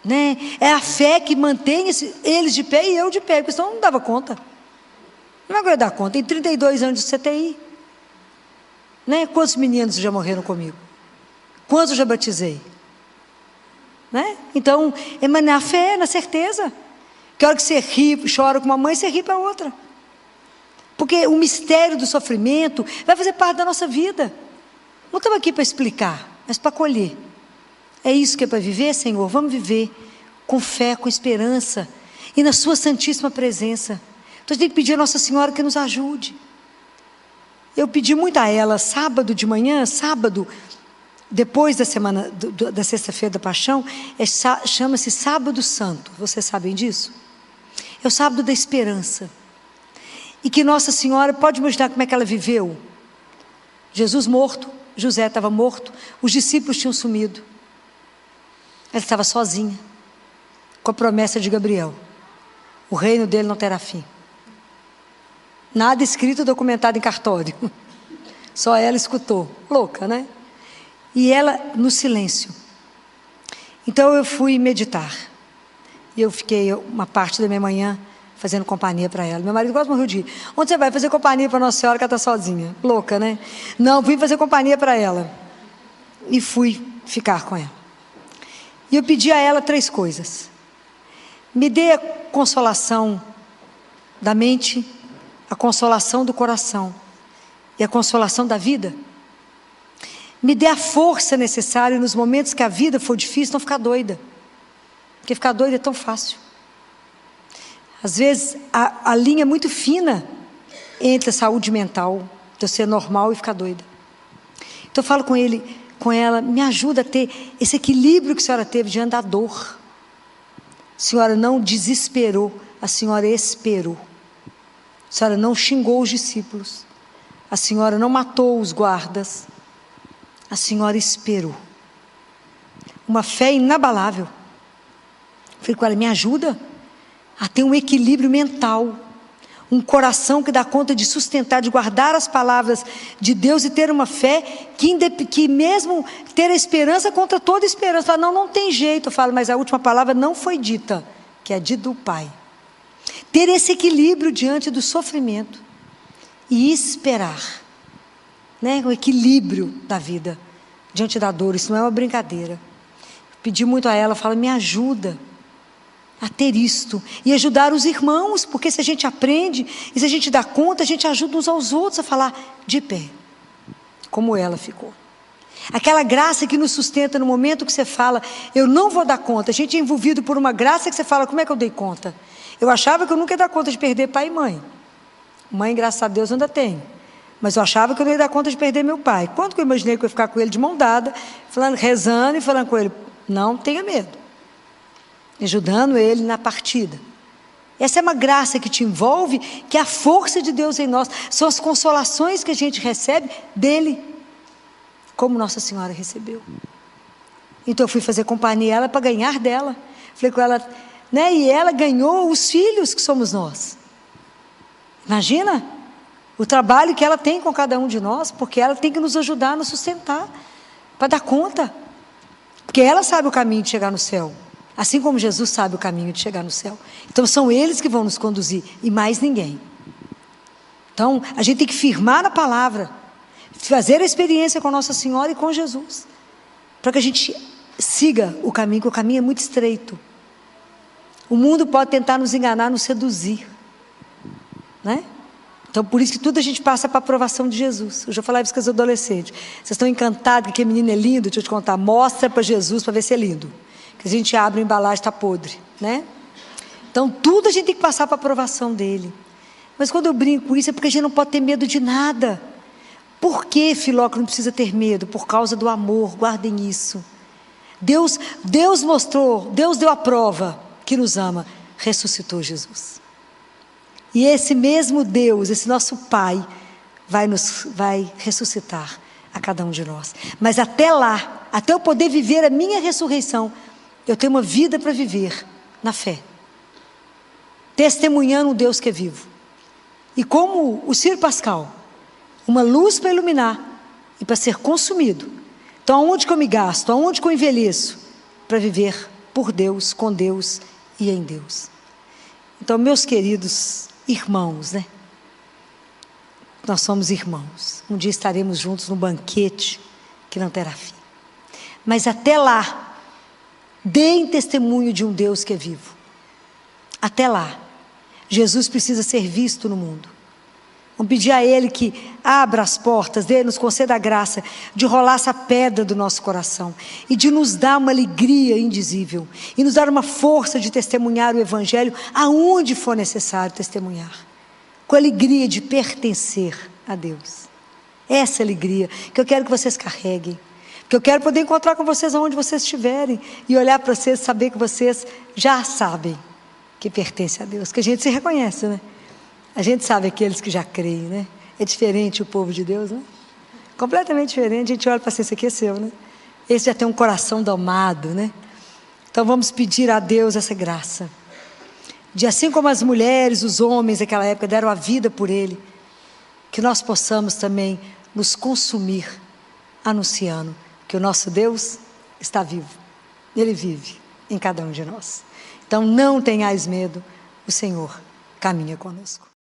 Speaker 1: Né? É a fé que mantém eles de pé e eu de pé, porque senão não dava conta. Não é que eu ia dar conta. Tem 32 anos de CTI. Né? Quantos meninos já morreram comigo? Quantos eu já batizei? Né? Então, é na fé, na certeza. Que a hora que você ri, chora com uma mãe, você ri para outra. Porque o mistério do sofrimento vai fazer parte da nossa vida. Não estamos aqui para explicar, mas para acolher. É isso que é para viver, Senhor? Vamos viver com fé, com esperança e na sua santíssima presença. Então a gente tem que pedir a Nossa Senhora que nos ajude. Eu pedi muito a ela, sábado de manhã, sábado, depois da semana, da sexta-feira da Paixão, chama-se Sábado Santo. Vocês sabem disso? É o sábado da esperança. E que Nossa Senhora, pode imaginar como é que ela viveu? Jesus morto, José estava morto, os discípulos tinham sumido. Ela estava sozinha, com a promessa de Gabriel. O reino dele não terá fim. Nada escrito, documentado em cartório. Só ela escutou. Louca, né? E ela no silêncio. Então eu fui meditar. E eu fiquei uma parte da minha manhã fazendo companhia para ela. Meu marido quase morreu de rir. Onde você vai fazer companhia para Nossa Senhora que ela está sozinha? Louca, né? Não, vim fazer companhia para ela. E fui ficar com ela. E eu pedi a ela 3 coisas. Me dê a consolação da mente, a consolação do coração e a consolação da vida. Me dê a força necessária nos momentos que a vida for difícil, não ficar doida. Porque ficar doida é tão fácil. Às vezes a linha é muito fina entre a saúde mental, de eu ser normal e ficar doida. Então eu falo com ela, me ajuda a ter esse equilíbrio que a senhora teve diante da dor. A senhora não desesperou, a senhora esperou. A senhora não xingou os discípulos. A senhora não matou os guardas. A senhora esperou. Uma fé inabalável. Falei com ela, me ajuda a ter um equilíbrio mental. Um coração que dá conta de sustentar, de guardar as palavras de Deus e ter uma fé que mesmo ter a esperança contra toda esperança. Fala, não tem jeito. Eu falo, mas a última palavra não foi dita, que é dita do Pai. Ter esse equilíbrio diante do sofrimento e esperar, né? O equilíbrio da vida diante da dor. Isso não é uma brincadeira. Pedi muito a ela, fala, me ajuda a ter isto e ajudar os irmãos, porque se a gente aprende e se a gente dá conta, a gente ajuda uns aos outros a falar de pé, como ela ficou. Aquela graça que nos sustenta no momento que você fala, eu não vou dar conta. A gente é envolvido por uma graça que você fala, como é que eu dei conta? Eu achava que eu nunca ia dar conta de perder pai e mãe. Mãe, graças a Deus, ainda tenho. Mas eu achava que eu não ia dar conta de perder meu pai. Quando que eu imaginei que eu ia ficar com ele de mão dada, falando, rezando e falando com ele, não tenha medo. Ajudando ele na partida. Essa é uma graça que te envolve, que é a força de Deus em nós. São as consolações que a gente recebe dele, como Nossa Senhora recebeu. Então eu fui fazer companhia a ela para ganhar dela. Falei com ela, né? E ela ganhou os filhos que somos nós. Imagina o trabalho que ela tem com cada um de nós, porque ela tem que nos ajudar a nos sustentar, para dar conta. Porque ela sabe o caminho de chegar no céu. Assim como Jesus sabe o caminho de chegar no céu. Então são eles que vão nos conduzir e mais ninguém. Então, a gente tem que firmar na palavra, fazer a experiência com Nossa Senhora e com Jesus, para que a gente siga o caminho, que o caminho é muito estreito. O mundo pode tentar nos enganar, nos seduzir, né? Então, por isso que tudo a gente passa para a aprovação de Jesus. Eu já falava isso com os adolescentes. Vocês estão encantados que aquele menino é lindo? Deixa eu te contar. Mostra para Jesus para ver se é lindo. Que a gente abre a embalagem, está podre, né? Então, tudo a gente tem que passar para a aprovação dele. Mas quando eu brinco com isso, é porque a gente não pode ter medo de nada. Por que, Filólogo, não precisa ter medo? Por causa do amor, guardem isso. Deus deu a prova que nos ama, ressuscitou Jesus. E esse mesmo Deus, esse nosso Pai, vai ressuscitar a cada um de nós. Mas até lá, até eu poder viver a minha ressurreição, eu tenho uma vida para viver na fé, testemunhando um Deus que é vivo. E como o Ciro Pascal, uma luz para iluminar e para ser consumido. Então, aonde que eu me gasto? Aonde que eu envelheço? Para viver por Deus, com Deus e em Deus. Então, meus queridos irmãos, né? Nós somos irmãos. Um dia estaremos juntos no banquete que não terá fim. Mas até lá, deem testemunho de um Deus que é vivo. Até lá, Jesus precisa ser visto no mundo. Vamos pedir a Ele que abra as portas dele, nos conceda a graça de rolar essa pedra do nosso coração e de nos dar uma alegria indizível e nos dar uma força de testemunhar o Evangelho aonde for necessário testemunhar, com a alegria de pertencer a Deus. Essa alegria que eu quero que vocês carreguem, porque eu quero poder encontrar com vocês aonde vocês estiverem e olhar para vocês e saber que vocês já sabem que pertence a Deus, que a gente se reconhece, né? A gente sabe aqueles que já creem, né? É diferente o povo de Deus, né? Completamente diferente. A gente olha para esse aqui é seu, né? Esse já tem um coração domado, né? Então vamos pedir a Deus essa graça. De assim como as mulheres, os homens daquela época deram a vida por Ele, que nós possamos também nos consumir anunciando que o nosso Deus está vivo. Ele vive em cada um de nós. Então não tenhais medo, o Senhor caminha conosco.